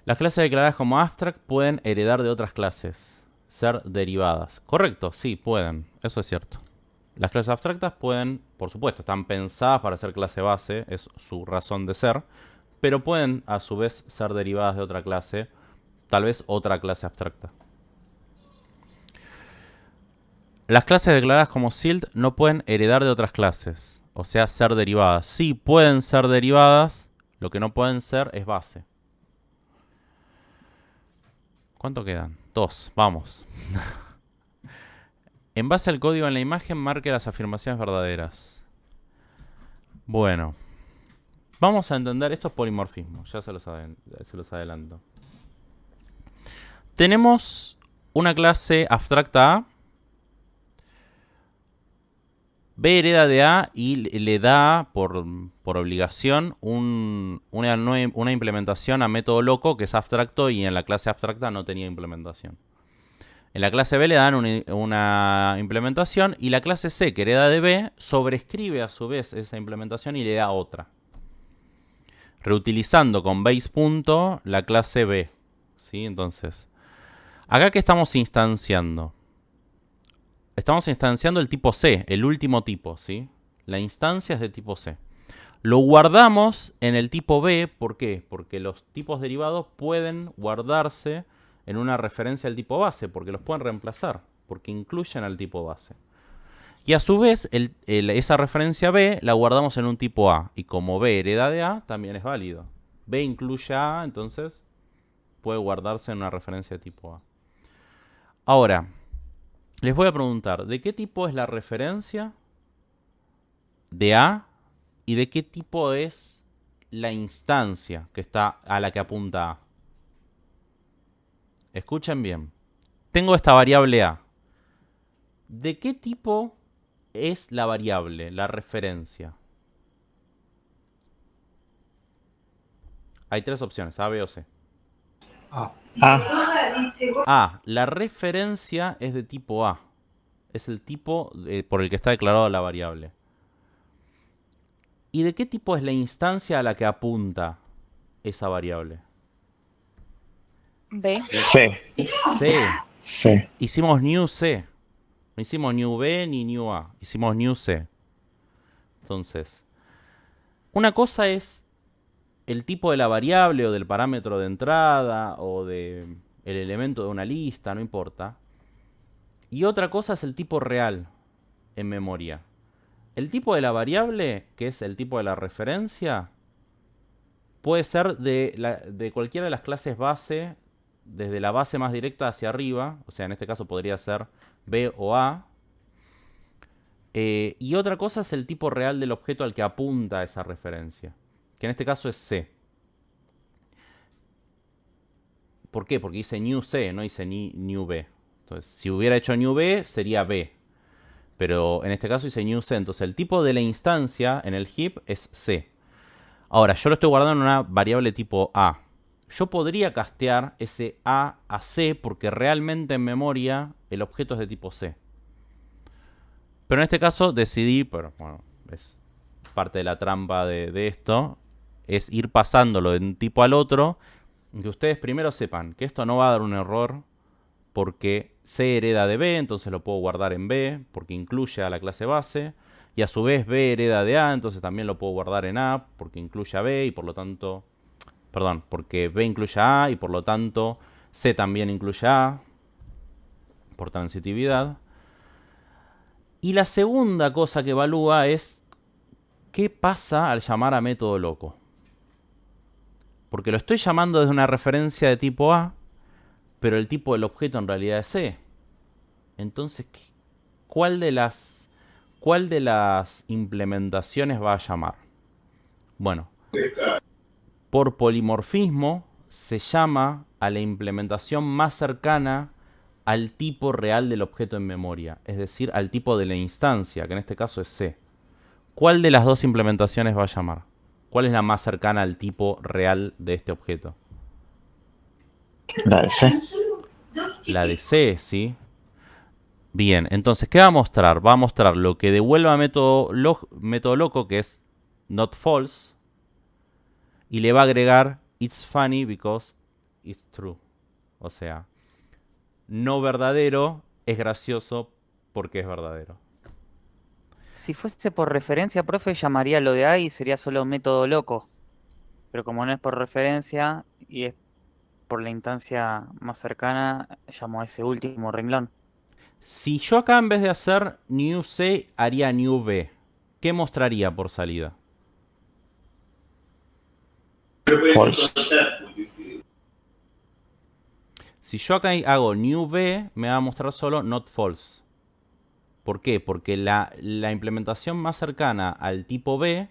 Las clases declaradas como abstract pueden heredar de otras clases, ser derivadas. Correcto, sí, pueden. Eso es cierto. Las clases abstractas pueden, por supuesto, están pensadas para ser clase base, es su razón de ser, pero pueden a su vez ser derivadas de otra clase, tal vez otra clase abstracta. Las clases declaradas como sealed no pueden heredar de otras clases, o sea, ser derivadas. Sí, pueden ser derivadas, lo que no pueden ser es base. ¿Cuánto quedan? 2, vamos. En base al código en la imagen, marque las afirmaciones verdaderas. Bueno, vamos a entender estos polimorfismos, ya se los adelanto. Tenemos una clase abstracta A. B hereda de A y le da por obligación una implementación a método loco que es abstracto y en la clase abstracta no tenía implementación. En la clase B le dan una implementación y la clase C, que hereda de B, sobrescribe a su vez esa implementación y le da otra. Reutilizando con base punto la clase B. ¿Sí? Entonces, acá que estamos instanciando. Estamos instanciando el tipo C, el último tipo, ¿sí? La instancia es de tipo C. Lo guardamos en el tipo B, ¿por qué? Porque los tipos derivados pueden guardarse en una referencia al tipo base, porque los pueden reemplazar, porque incluyen al tipo base. Y a su vez, esa referencia B la guardamos en un tipo A, y como B hereda de A, también es válido. B incluye A, entonces puede guardarse en una referencia de tipo A. Ahora, les voy a preguntar, ¿de qué tipo es la referencia de A y de qué tipo es la instancia que está a la que apunta A? Escuchen bien. Tengo esta variable A. ¿De qué tipo es la variable, la referencia? Hay tres opciones, A, B o C. A, la referencia es de tipo A. Es el tipo por el que está declarada la variable. ¿Y de qué tipo es la instancia a la que apunta esa variable? B. C. C. C. Hicimos new C. No hicimos new B ni new A. Hicimos new C. Entonces, una cosa es el tipo de la variable o del parámetro de entrada o del elemento de una lista, no importa. Y otra cosa es el tipo real en memoria. El tipo de la variable, que es el tipo de la referencia, puede ser de cualquiera de las clases base, desde la base más directa hacia arriba, o sea, en este caso podría ser B o A, Y otra cosa es el tipo real del objeto al que apunta esa referencia, que en este caso es C. ¿Por qué? Porque dice new C, no dice ni new B. Entonces, si hubiera hecho new B, sería B. Pero en este caso dice new C. Entonces, el tipo de la instancia en el heap es C. Ahora, yo lo estoy guardando en una variable tipo A. Yo podría castear ese A a C porque realmente en memoria el objeto es de tipo C. Pero en este caso decidí, pero bueno, es parte de la trampa de esto, es ir pasándolo de un tipo al otro. Que ustedes primero sepan que esto no va a dar un error porque C hereda de B, entonces lo puedo guardar en B porque incluye a la clase base. Y a su vez B hereda de A, entonces también lo puedo guardar en A porque incluye a B y por lo tanto... Perdón, porque B incluye a A y por lo tanto C también incluye a A por transitividad. Y la segunda cosa que evalúa es qué pasa al llamar a método loco. Porque lo estoy llamando desde una referencia de tipo A, pero el tipo del objeto en realidad es C. Entonces, ¿cuál de las implementaciones va a llamar? Bueno, por polimorfismo se llama a la implementación más cercana al tipo real del objeto en memoria, es decir, al tipo de la instancia, que en este caso es C. ¿Cuál de las dos implementaciones va a llamar? ¿Cuál es la más cercana al tipo real de este objeto? La de C. La de C, ¿sí? Bien, entonces, ¿qué va a mostrar? Va a mostrar lo que devuelva método loco, que es not false, y le va a agregar it's funny because it's true. O sea, no verdadero es gracioso porque es verdadero. Si fuese por referencia, profe, llamaría lo de A y sería solo método loco. Pero como no es por referencia y es por la instancia más cercana, llamo a ese último renglón. Si yo acá en vez de hacer new C haría new B, ¿qué mostraría por salida? False. Si yo acá hago new B, me va a mostrar solo not false. ¿Por qué? Porque la implementación más cercana al tipo B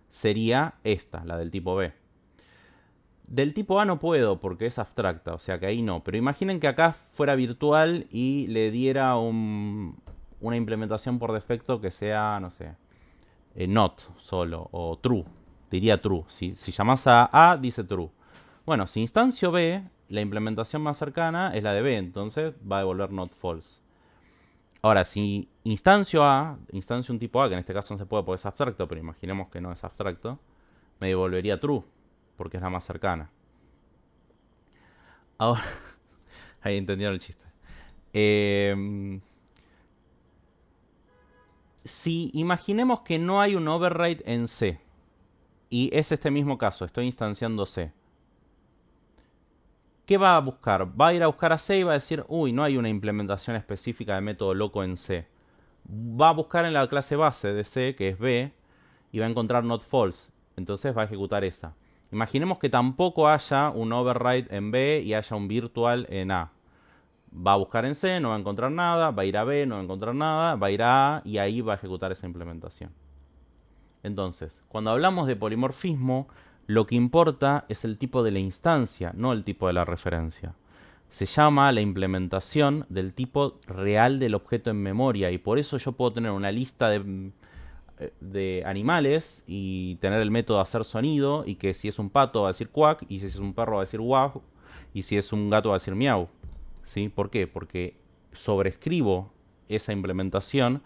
sería esta, la del tipo B. Del tipo A no puedo porque es abstracta, o sea que ahí no. Pero imaginen que acá fuera virtual y le diera una implementación por defecto que sea, no sé, not solo o true. Diría true. Si llamas a A, dice true. Bueno, si instancio B, la implementación más cercana es la de B, entonces va a devolver not false. Ahora, si instancio un tipo A, que en este caso no se puede porque es abstracto, pero imaginemos que no es abstracto, me devolvería true, porque es la más cercana. Ahora, ahí entendieron el chiste. Si imaginemos que no hay un override en C, y es este mismo caso, estoy instanciando C. ¿Qué va a buscar? Va a ir a buscar a C y va a decir, uy, no hay una implementación específica de método loco en C. Va a buscar en la clase base de C, que es B, y va a encontrar not false. Entonces va a ejecutar esa. Imaginemos que tampoco haya un override en B y haya un virtual en A. Va a buscar en C, no va a encontrar nada, va a ir a B, no va a encontrar nada, va a ir a A y ahí va a ejecutar esa implementación. Entonces, cuando hablamos de polimorfismo, lo que importa es el tipo de la instancia, no el tipo de la referencia. Se llama la implementación del tipo real del objeto en memoria y por eso yo puedo tener una lista de animales y tener el método hacer sonido y que si es un pato va a decir quack y si es un perro va a decir wow y si es un gato va a decir miau. ¿Sí? ¿Por qué? Porque sobrescribo esa implementación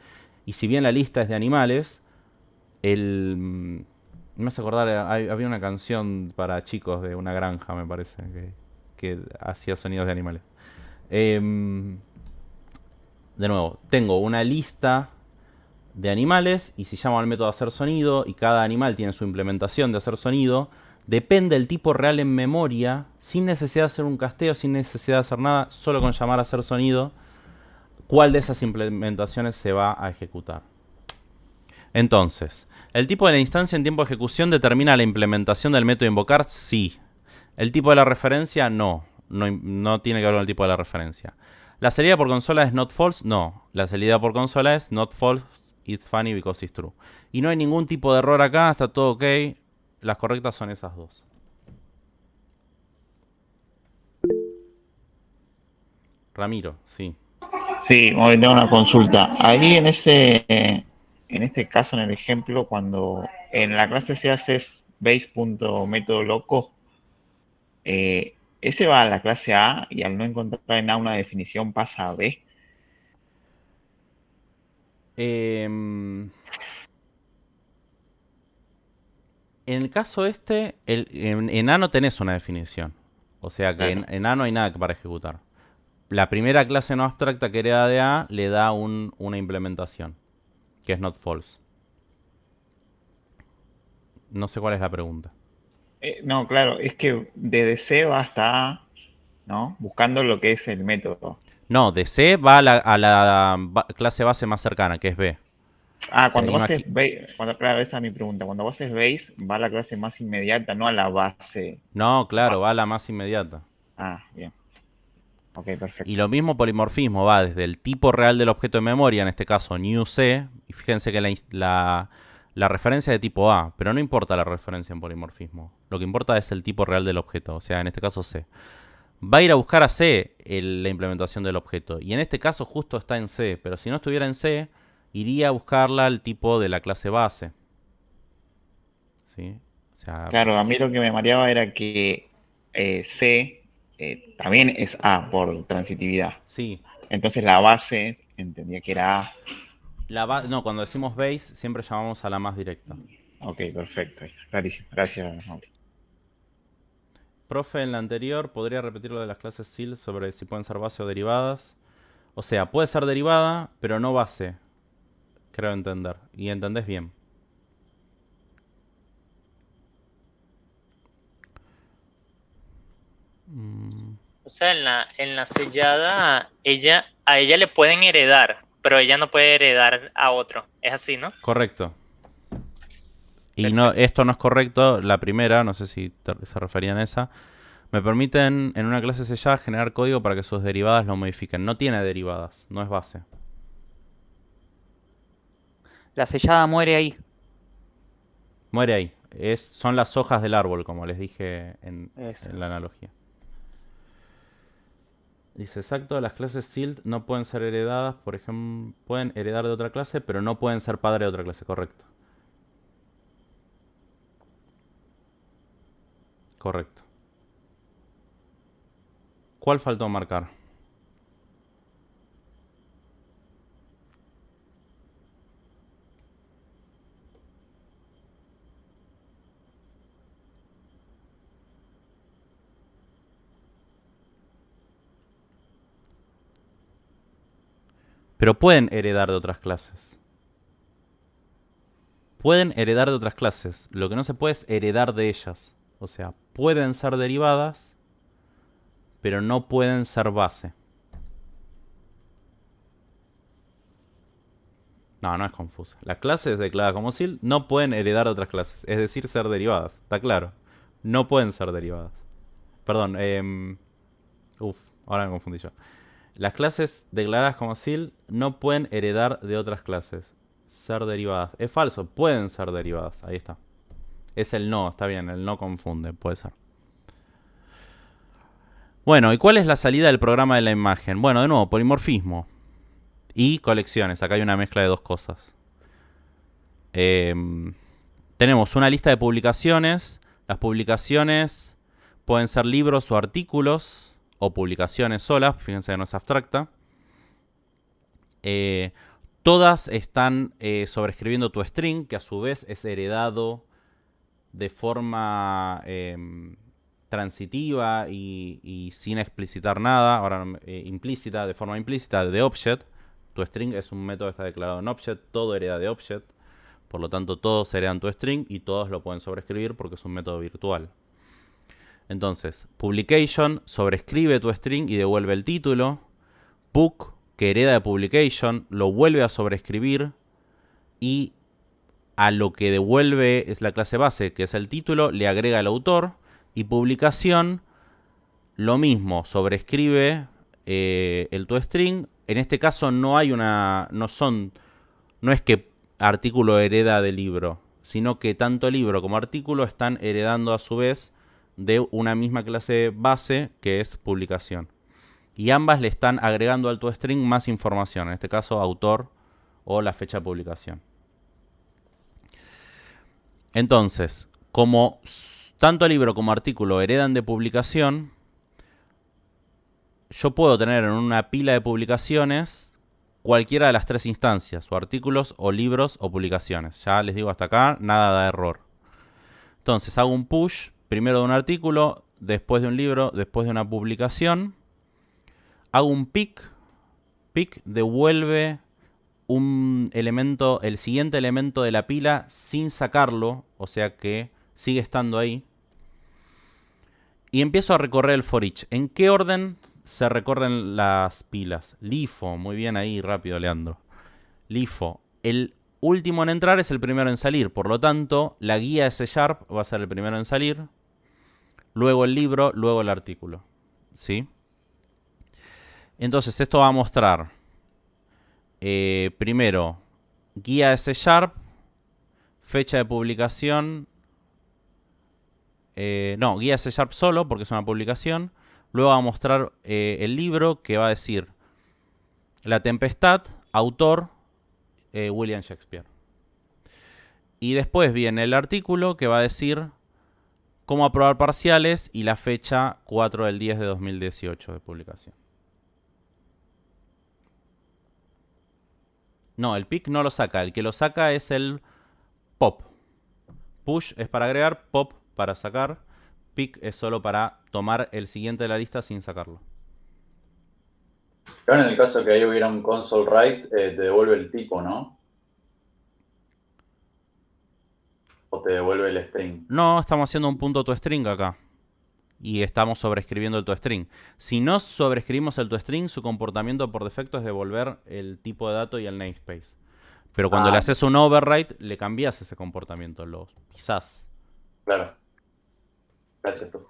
y si bien la lista es de animales, me hace acordar, había una canción para chicos de una granja, me parece, que hacía sonidos de animales. De nuevo, tengo una lista de animales y si llamo al método hacer sonido y cada animal tiene su implementación de hacer sonido, depende del tipo real en memoria, sin necesidad de hacer un casteo, sin necesidad de hacer nada, solo con llamar a hacer sonido, cuál de esas implementaciones se va a ejecutar. Entonces, ¿el tipo de la instancia en tiempo de ejecución determina la implementación del método invocar? Sí. ¿El tipo de la referencia? No. No tiene que ver con el tipo de la referencia. ¿La salida por consola es not false? No. La salida por consola es not false It's funny because it's true. Y no hay ningún tipo de error acá, está todo ok. Las correctas son esas dos. Ramiro, sí. Sí, hoy tengo una consulta. Ahí en este caso, en el ejemplo, cuando en la clase se hace base.método loco, ese va a la clase A y al no encontrar en A una definición pasa a B. En el caso este, en A no tenés una definición. O sea que Claro. en A no hay nada para ejecutar. La primera clase no abstracta que hereda de A le da una implementación, que es not false. No sé cuál es la pregunta. No, claro, es que desde C va hasta A, ¿no? Buscando lo que es el método. No, de C va a la clase base más cercana, que es B. Ah, O sea, cuando vos haces base, claro, esa es mi pregunta. Cuando vos haces base, va a la clase más inmediata, no a la base. No, claro, va a la más inmediata. Ah, bien. Ok, perfecto. Y lo mismo polimorfismo, va desde el tipo real del objeto de memoria, en este caso new C, y fíjense que la referencia es de tipo A, pero no importa la referencia en polimorfismo. Lo que importa es el tipo real del objeto, o sea, en este caso C. Va a ir a buscar a C la implementación del objeto, y en este caso justo está en C, pero si no estuviera en C, iría a buscarla al tipo de la clase base. ¿Sí? O sea, Claro, a mí lo que me mareaba era que C también es A por transitividad. Sí. Entonces la base entendía que era A. No, cuando decimos base siempre llamamos a la más directa. Ok, perfecto. Clarísimo. Gracias, Mauri. Profe, en la anterior, ¿podría repetir lo de las clases SIL sobre si pueden ser base o derivadas? O sea, puede ser derivada, pero no base. Creo entender. Y entendés bien. O sea, en la sellada, a ella le pueden heredar, pero ella no puede heredar a otro. Es así, ¿no? Correcto. Y no, esto no es correcto. La primera, no sé si se referían a esa. Me permiten en una clase sellada generar código para que sus derivadas lo modifiquen. No tiene derivadas, no es base. La sellada muere ahí. Muere ahí. Son las hojas del árbol, como les dije en la analogía. Dice, exacto, las clases SILT no pueden ser heredadas, por ejemplo, pueden heredar de otra clase, pero no pueden ser padre de otra clase, correcto. Correcto. ¿Cuál faltó marcar? Pero pueden heredar de otras clases. Pueden heredar de otras clases. Lo que no se puede es heredar de ellas. O sea, pueden ser derivadas, pero no pueden ser base. No, no es confusa. Las clases declaradas como SIL no pueden heredar de otras clases. Es decir, ser derivadas. Está claro. No pueden ser derivadas. Perdón. Ahora me confundí yo. Las clases declaradas como SIL no pueden heredar de otras clases. Ser derivadas. Es falso. Pueden ser derivadas. Ahí está. Es el no. Está bien. El no confunde. Puede ser. Bueno, ¿y cuál es la salida del programa de la imagen? Bueno, de nuevo, polimorfismo. Y colecciones. Acá hay una mezcla de dos cosas. Tenemos una lista de publicaciones. Las publicaciones pueden ser libros o artículos. O publicaciones solas. Fíjense que no es abstracta. Todas están sobrescribiendo tu string, que a su vez es heredado de forma transitiva y sin explicitar nada. Ahora, implícita, de forma implícita, de object. Tu string es un método que está declarado en object. Todo hereda de object. Por lo tanto, todos heredan tu string y todos lo pueden sobreescribir porque es un método virtual. Entonces, publication sobrescribe tu string y devuelve el título. Book, que hereda de publication, lo vuelve a sobreescribir y a lo que devuelve es la clase base, que es el título, le agrega el autor. Y publicación, lo mismo, sobrescribe el toString. En este caso no hay no es que artículo hereda del libro, sino que tanto libro como artículo están heredando a su vez de una misma clase base que es publicación. Y ambas le están agregando al toString más información, en este caso autor o la fecha de publicación. Entonces, como tanto libro como artículo heredan de publicación, yo puedo tener en una pila de publicaciones cualquiera de las tres instancias, o artículos, o libros, o publicaciones. Ya les digo hasta acá, nada da error. Entonces hago un push, primero de un artículo, después de un libro, después de una publicación. Hago un pick. Pick devuelve un elemento, el siguiente elemento de la pila sin sacarlo, o sea que sigue estando ahí. Y empiezo a recorrer el for each. ¿En qué orden se recorren las pilas? LIFO, muy bien ahí, rápido, Leandro. LIFO, el último en entrar es el primero en salir, por lo tanto, la guía de C# va a ser el primero en salir, luego el libro, luego el artículo. ¿Sí? Entonces, esto va a mostrar primero guía de C#, fecha de publicación. No, guía de C# solo, porque es una publicación. Luego va a mostrar el libro, que va a decir La Tempestad, autor, William Shakespeare. Y después viene el artículo, que va a decir cómo aprobar parciales y la fecha 4/10/2018 de publicación. No, el pick no lo saca. El que lo saca es el pop. Push es para agregar, pop para sacar. Pick es solo para tomar el siguiente de la lista sin sacarlo. Claro, en el caso que ahí hubiera un console write, te devuelve el tipo, ¿no? O te devuelve el string. No, estamos haciendo un punto toString acá. Y estamos sobreescribiendo el toString. Si no sobreescribimos el toString, su comportamiento por defecto es devolver el tipo de dato y el namespace. Pero cuando le haces un override, le cambias ese comportamiento. Lo pisás. Claro. Gracias, tú.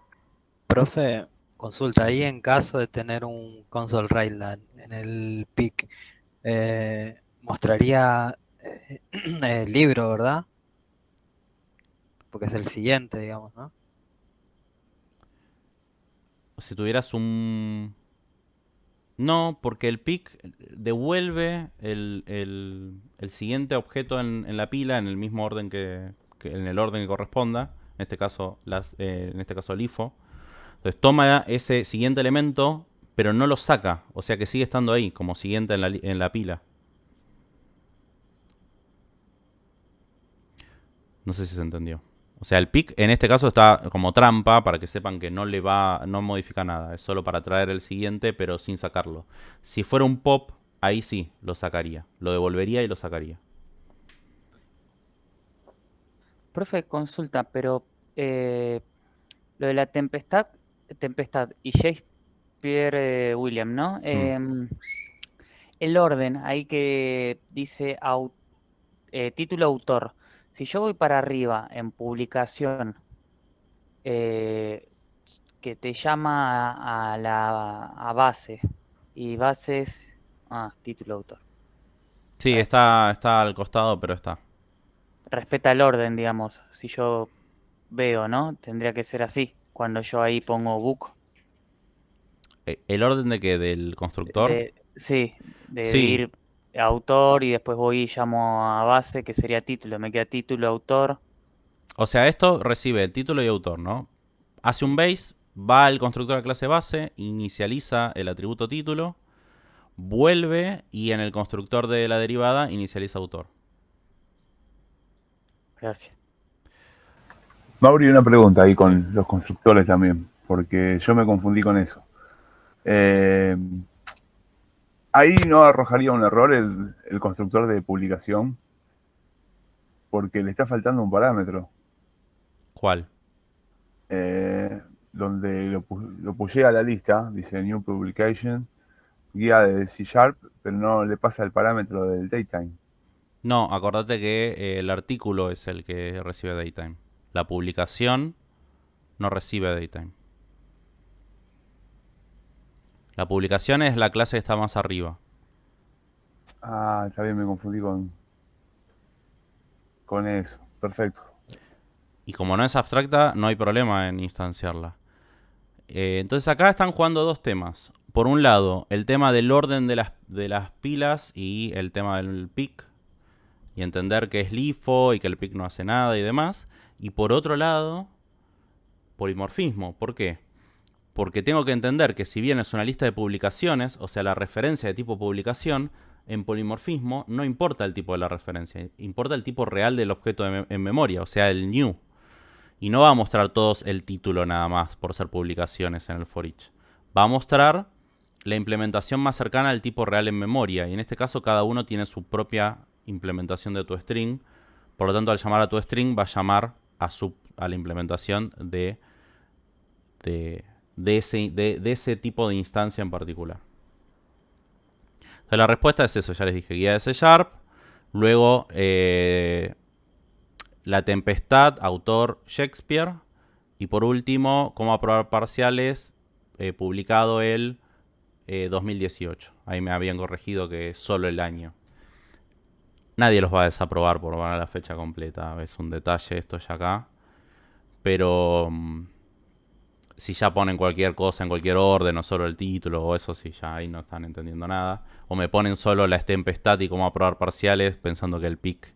Profe, consulta ahí en caso de tener un console write en el pick, mostraría el libro, ¿verdad? Porque es el siguiente, digamos, ¿no? Si tuvieras un... No, porque el pick devuelve el siguiente objeto en la pila en el mismo orden que en el orden que corresponda. En este caso, LIFO. Entonces toma ese siguiente elemento, pero no lo saca. O sea que sigue estando ahí, como siguiente en la pila. No sé si se entendió. O sea, el pick en este caso está como trampa para que sepan que no modifica nada. Es solo para traer el siguiente, pero sin sacarlo. Si fuera un pop, ahí sí lo sacaría. Lo devolvería y lo sacaría. Profe, consulta, pero lo de la tempestad y Shakespeare William, ¿no? El orden, ahí que dice título autor. Si yo voy para arriba en publicación, que te llama a base, y bases, título autor. Sí, está al costado, pero está. Respeta el orden, digamos. Si yo veo, ¿no? Tendría que ser así, cuando yo ahí pongo book. ¿El orden de qué? ¿Del constructor? Sí, ir autor y después voy y llamo a base, que sería título. Me queda título, autor. O sea, esto recibe el título y autor, ¿no? Hace un base, va al constructor de clase base, inicializa el atributo título, vuelve y en el constructor de la derivada inicializa autor. Gracias. Mauri, una pregunta ahí con los constructores también, porque yo me confundí con eso. Ahí no arrojaría un error el constructor de publicación, porque le está faltando un parámetro. ¿Cuál? Donde lo puse a la lista, dice New Publication, guía de C#, pero no le pasa el parámetro del datetime. No, acordate que el artículo es el que recibe datetime. La publicación no recibe datetime. La publicación es la clase que está más arriba. Está bien, me confundí con... Pone eso. Perfecto. Y como no es abstracta, no hay problema en instanciarla. Entonces acá están jugando dos temas. Por un lado, el tema del orden de las pilas y el tema del pick. Y entender que es LIFO y que el pick no hace nada y demás. Y por otro lado, polimorfismo. ¿Por qué? Porque tengo que entender que si bien es una lista de publicaciones, o sea, la referencia de tipo publicación, en polimorfismo no importa el tipo de la referencia, importa el tipo real del objeto en memoria, o sea, el new. Y no va a mostrar todos el título nada más por ser publicaciones en el for each. Va a mostrar la implementación más cercana al tipo real en memoria. Y en este caso cada uno tiene su propia implementación de toString. Por lo tanto, al llamar a toString va a llamar a la implementación de ese tipo de instancia en particular. Entonces la respuesta es eso, ya les dije, guía de C#. Luego La Tempestad, autor Shakespeare. Y por último, Cómo aprobar parciales, publicado el 2018. Ahí me habían corregido que solo el año. Nadie los va a desaprobar por poner la fecha completa. Es un detalle esto ya acá. Pero si ya ponen cualquier cosa en cualquier orden o solo el título o eso, sí, ya ahí no están entendiendo nada. O me ponen solo La Tempestad y Cómo aprobar parciales pensando que el pick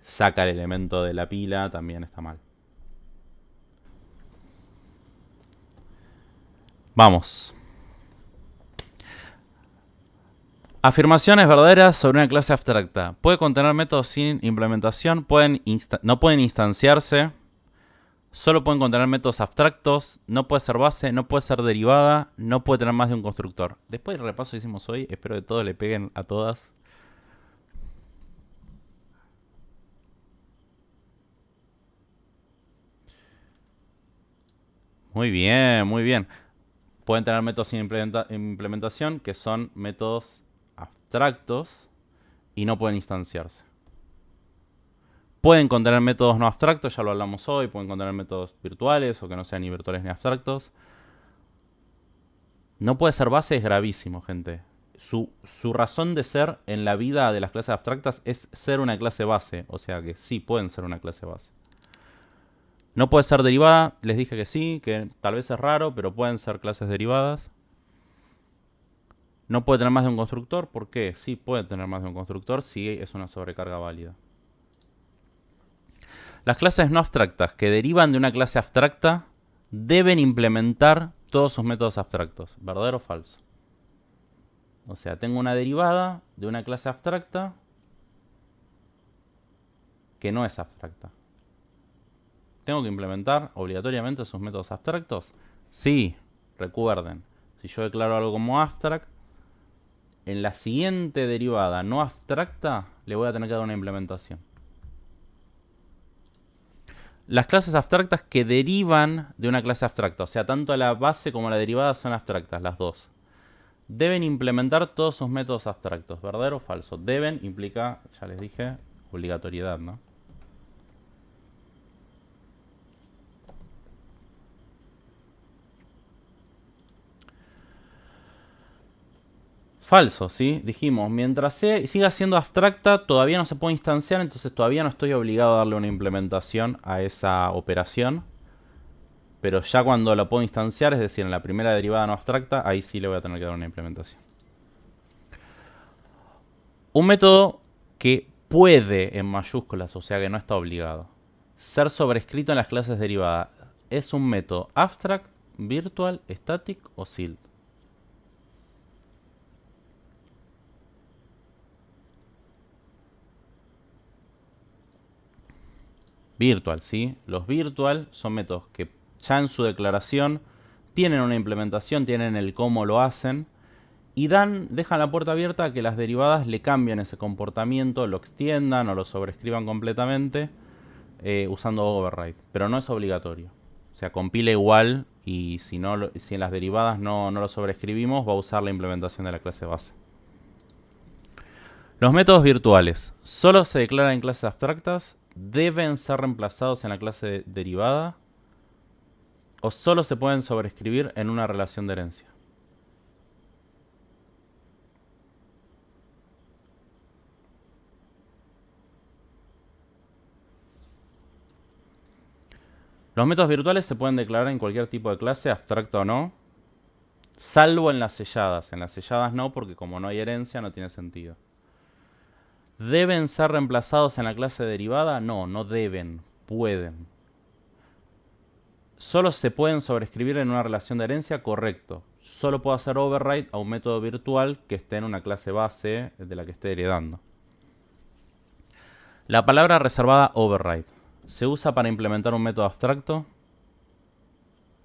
saca el elemento de la pila, también está mal. Vamos. Afirmaciones verdaderas sobre una clase abstracta. Puede contener métodos sin implementación, no pueden instanciarse, solo pueden contener métodos abstractos, no puede ser base, no puede ser derivada, no puede tener más de un constructor. Después del repaso que hicimos hoy, espero que todos le peguen a todas. Muy bien, muy bien. Pueden tener métodos sin implementación, que son métodos abstractos y no pueden instanciarse. Pueden contener métodos no abstractos, ya lo hablamos hoy. Pueden contener métodos virtuales o que no sean ni virtuales ni abstractos. No puede ser base, es gravísimo, gente. Su razón de ser en la vida de las clases abstractas es ser una clase base. O sea que sí pueden ser una clase base. No puede ser derivada, les dije que sí, que tal vez es raro, pero pueden ser clases derivadas. No puede tener más de un constructor, ¿por qué? Sí puede tener más de un constructor si es una sobrecarga válida. Las clases no abstractas que derivan de una clase abstracta deben implementar todos sus métodos abstractos. ¿Verdadero o falso? O sea, tengo una derivada de una clase abstracta que no es abstracta. ¿Tengo que implementar obligatoriamente sus métodos abstractos? Sí, recuerden. Si yo declaro algo como abstract, en la siguiente derivada no abstracta le voy a tener que dar una implementación. Las clases abstractas que derivan de una clase abstracta, o sea, tanto la base como la derivada son abstractas, las dos. Deben implementar todos sus métodos abstractos. ¿Verdadero o falso? Deben implica, ya les dije, obligatoriedad, ¿no? Falso, ¿sí? Dijimos, mientras siga siendo abstracta, todavía no se puede instanciar, entonces todavía no estoy obligado a darle una implementación a esa operación. Pero ya cuando la puedo instanciar, es decir, en la primera derivada no abstracta, ahí sí le voy a tener que dar una implementación. Un método que puede, en mayúsculas, o sea que no está obligado, ser sobrescrito en las clases derivadas, es un método abstract, virtual, static o silt. Virtual, ¿sí? Los virtual son métodos que ya en su declaración tienen una implementación, tienen el cómo lo hacen y dejan la puerta abierta a que las derivadas le cambien ese comportamiento, lo extiendan o lo sobrescriban completamente usando override. Pero no es obligatorio. O sea, compila igual y si en las derivadas no lo sobrescribimos, va a usar la implementación de la clase base. Los métodos virtuales solo se declaran en clases abstractas, deben ser reemplazados en la clase derivada o solo se pueden sobrescribir en una relación de herencia. Los métodos virtuales se pueden declarar en cualquier tipo de clase, abstracto o no, salvo en las selladas. En las selladas no, porque como no hay herencia no tiene sentido. ¿Deben ser reemplazados en la clase derivada? No, no deben, pueden. ¿Solo se pueden sobreescribir en una relación de herencia? Correcto. Solo puedo hacer override a un método virtual que esté en una clase base de la que esté heredando. La palabra reservada override se usa para implementar un método abstracto.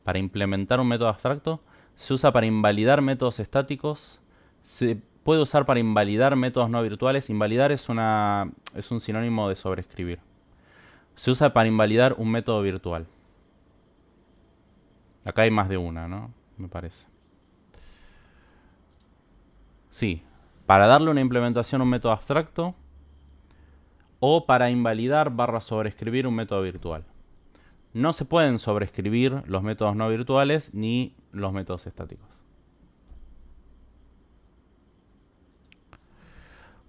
Para implementar un método abstracto. Se usa para invalidar métodos estáticos. Se puede usar para invalidar métodos no virtuales. Invalidar es un sinónimo de sobreescribir. Se usa para invalidar un método virtual. Acá hay más de una, ¿no? Me parece. Sí, para darle una implementación a un método abstracto o para invalidar / sobreescribir un método virtual. No se pueden sobreescribir los métodos no virtuales ni los métodos estáticos.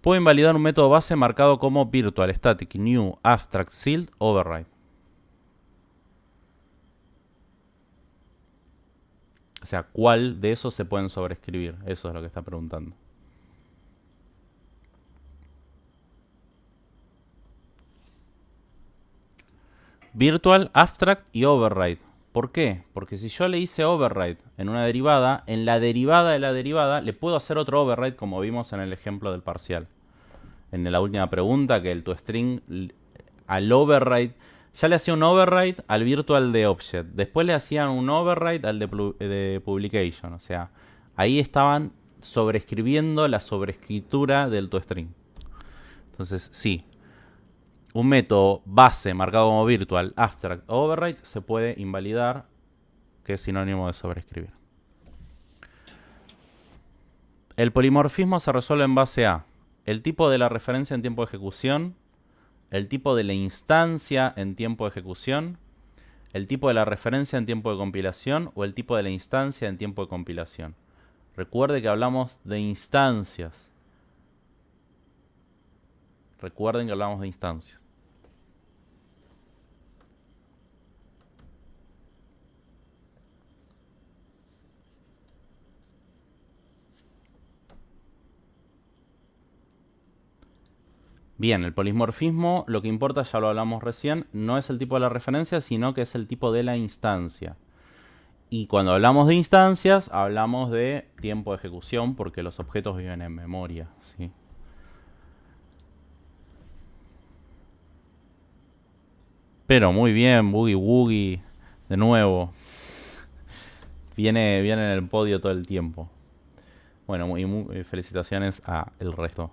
Puedo invalidar un método base marcado como virtual, static, new, abstract, sealed, override. O sea, ¿cuál de esos se pueden sobreescribir? Eso es lo que está preguntando. Virtual, abstract y override. ¿Por qué? Porque si yo le hice override en una derivada, en la derivada de la derivada le puedo hacer otro override como vimos en el ejemplo del parcial. En la última pregunta, que el toString al override, ya le hacía un override al virtual de object. Después le hacían un override al de publication. O sea, ahí estaban sobreescribiendo la sobreescritura del toString. Entonces, sí. Un método base marcado como virtual, abstract o override se puede invalidar, que es sinónimo de sobreescribir. El polimorfismo se resuelve en base a el tipo de la referencia en tiempo de ejecución, el tipo de la instancia en tiempo de ejecución, el tipo de la referencia en tiempo de compilación o el tipo de la instancia en tiempo de compilación. Recuerde que hablamos de instancias. Recuerden que hablamos de instancias. Bien, el polimorfismo, lo que importa, ya lo hablamos recién, no es el tipo de la referencia, sino que es el tipo de la instancia. Y cuando hablamos de instancias, hablamos de tiempo de ejecución, porque los objetos viven en memoria, ¿sí? Pero muy bien, Boogie Woogie, de nuevo. Viene en el podio todo el tiempo. Bueno, muy felicitaciones a el resto.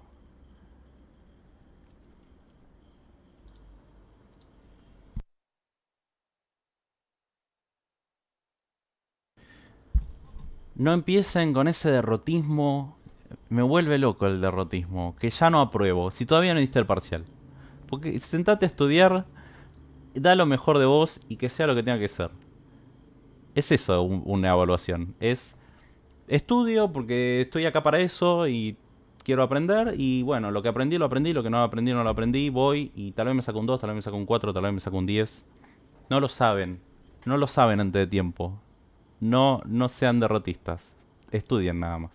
No empiecen con ese derrotismo. Me vuelve loco el derrotismo. Que ya no apruebo. Si todavía no diste el parcial. Porque sentate a estudiar. Da lo mejor de vos y que sea lo que tenga que ser. Es eso una evaluación. Es estudio porque estoy acá para eso y quiero aprender. Y bueno, lo que aprendí lo aprendí. Lo que no aprendí no lo aprendí. Voy y tal vez me saco un 2, tal vez me saco un 4, tal vez me saco un 10. No lo saben. No lo saben antes de tiempo. No sean derrotistas. Estudien nada más.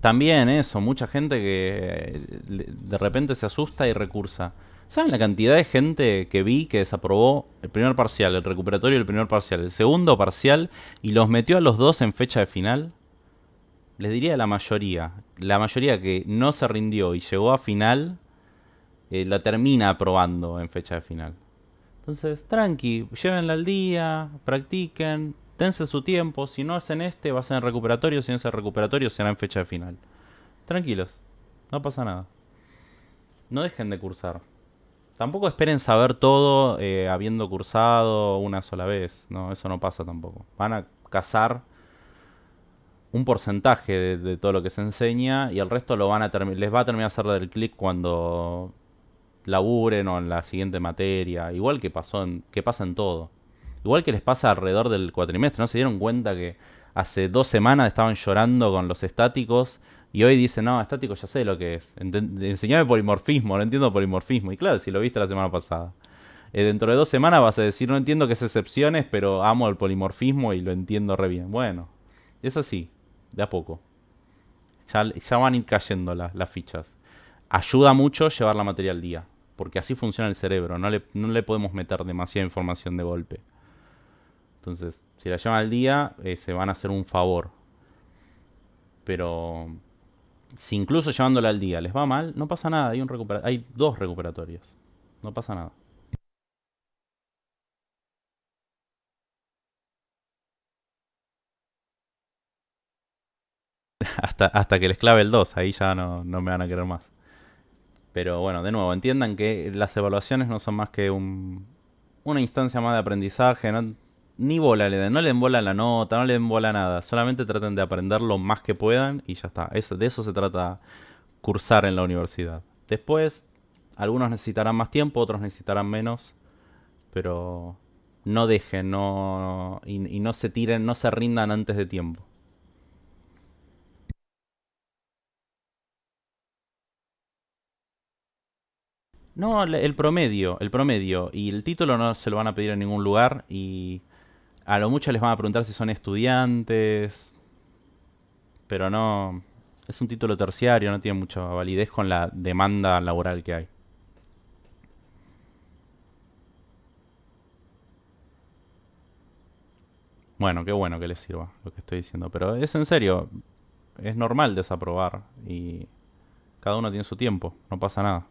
También eso, mucha gente que de repente se asusta y recursa. ¿Saben la cantidad de gente que vi que desaprobó el primer parcial, el recuperatorio del primer parcial, el segundo parcial y los metió a los dos en fecha de final? Les diría la mayoría que no se rindió y llegó a final, la termina aprobando en fecha de final. Entonces, tranqui, llévenla al día, practiquen, dense su tiempo. Si no es en este, va a ser en recuperatorio. Si no es en recuperatorio, será en fecha de final. Tranquilos, no pasa nada. No dejen de cursar. Tampoco esperen saber todo habiendo cursado una sola vez. No, eso no pasa tampoco. Van a cazar un porcentaje de todo lo que se enseña y el resto les va a terminar a hacer del clic cuando laburen o en la siguiente materia. Igual que pasa en todo. Igual que les pasa alrededor del cuatrimestre. ¿No se dieron cuenta que hace 2 semanas estaban llorando con los estáticos Y hoy dice, no, estático ya sé lo que es. Enseñame polimorfismo, no entiendo polimorfismo. Y claro, si lo viste la semana pasada. Dentro de 2 semanas vas a decir, no entiendo qué es excepciones, pero amo el polimorfismo y lo entiendo re bien. Bueno, es así, de a poco. Ya van a ir cayendo las fichas. Ayuda mucho llevar la materia al día, porque así funciona el cerebro. No le podemos meter demasiada información de golpe. Entonces, si la llevan al día, se van a hacer un favor. Pero si incluso llevándola al día les va mal, no pasa nada. Hay 2 recuperatorios. No pasa nada. Hasta que les clave el 2, ahí ya no me van a querer más. Pero bueno, de nuevo, entiendan que las evaluaciones no son más que una instancia más de aprendizaje. Ni bola le den, no le den bola a la nota, no le den bola a nada. Solamente traten de aprender lo más que puedan y ya está. De eso se trata cursar en la universidad. Después, algunos necesitarán más tiempo, otros necesitarán menos. Pero no dejen, y no se tiren, no se rindan antes de tiempo. No, el promedio. Y el título no se lo van a pedir en ningún lugar. Y a lo mucho les van a preguntar si son estudiantes. Pero no. Es un título terciario, no tiene mucha validez con la demanda laboral que hay. Bueno, qué bueno que les sirva lo que estoy diciendo. Pero es en serio. Es normal desaprobar. Y cada uno tiene su tiempo. No pasa nada.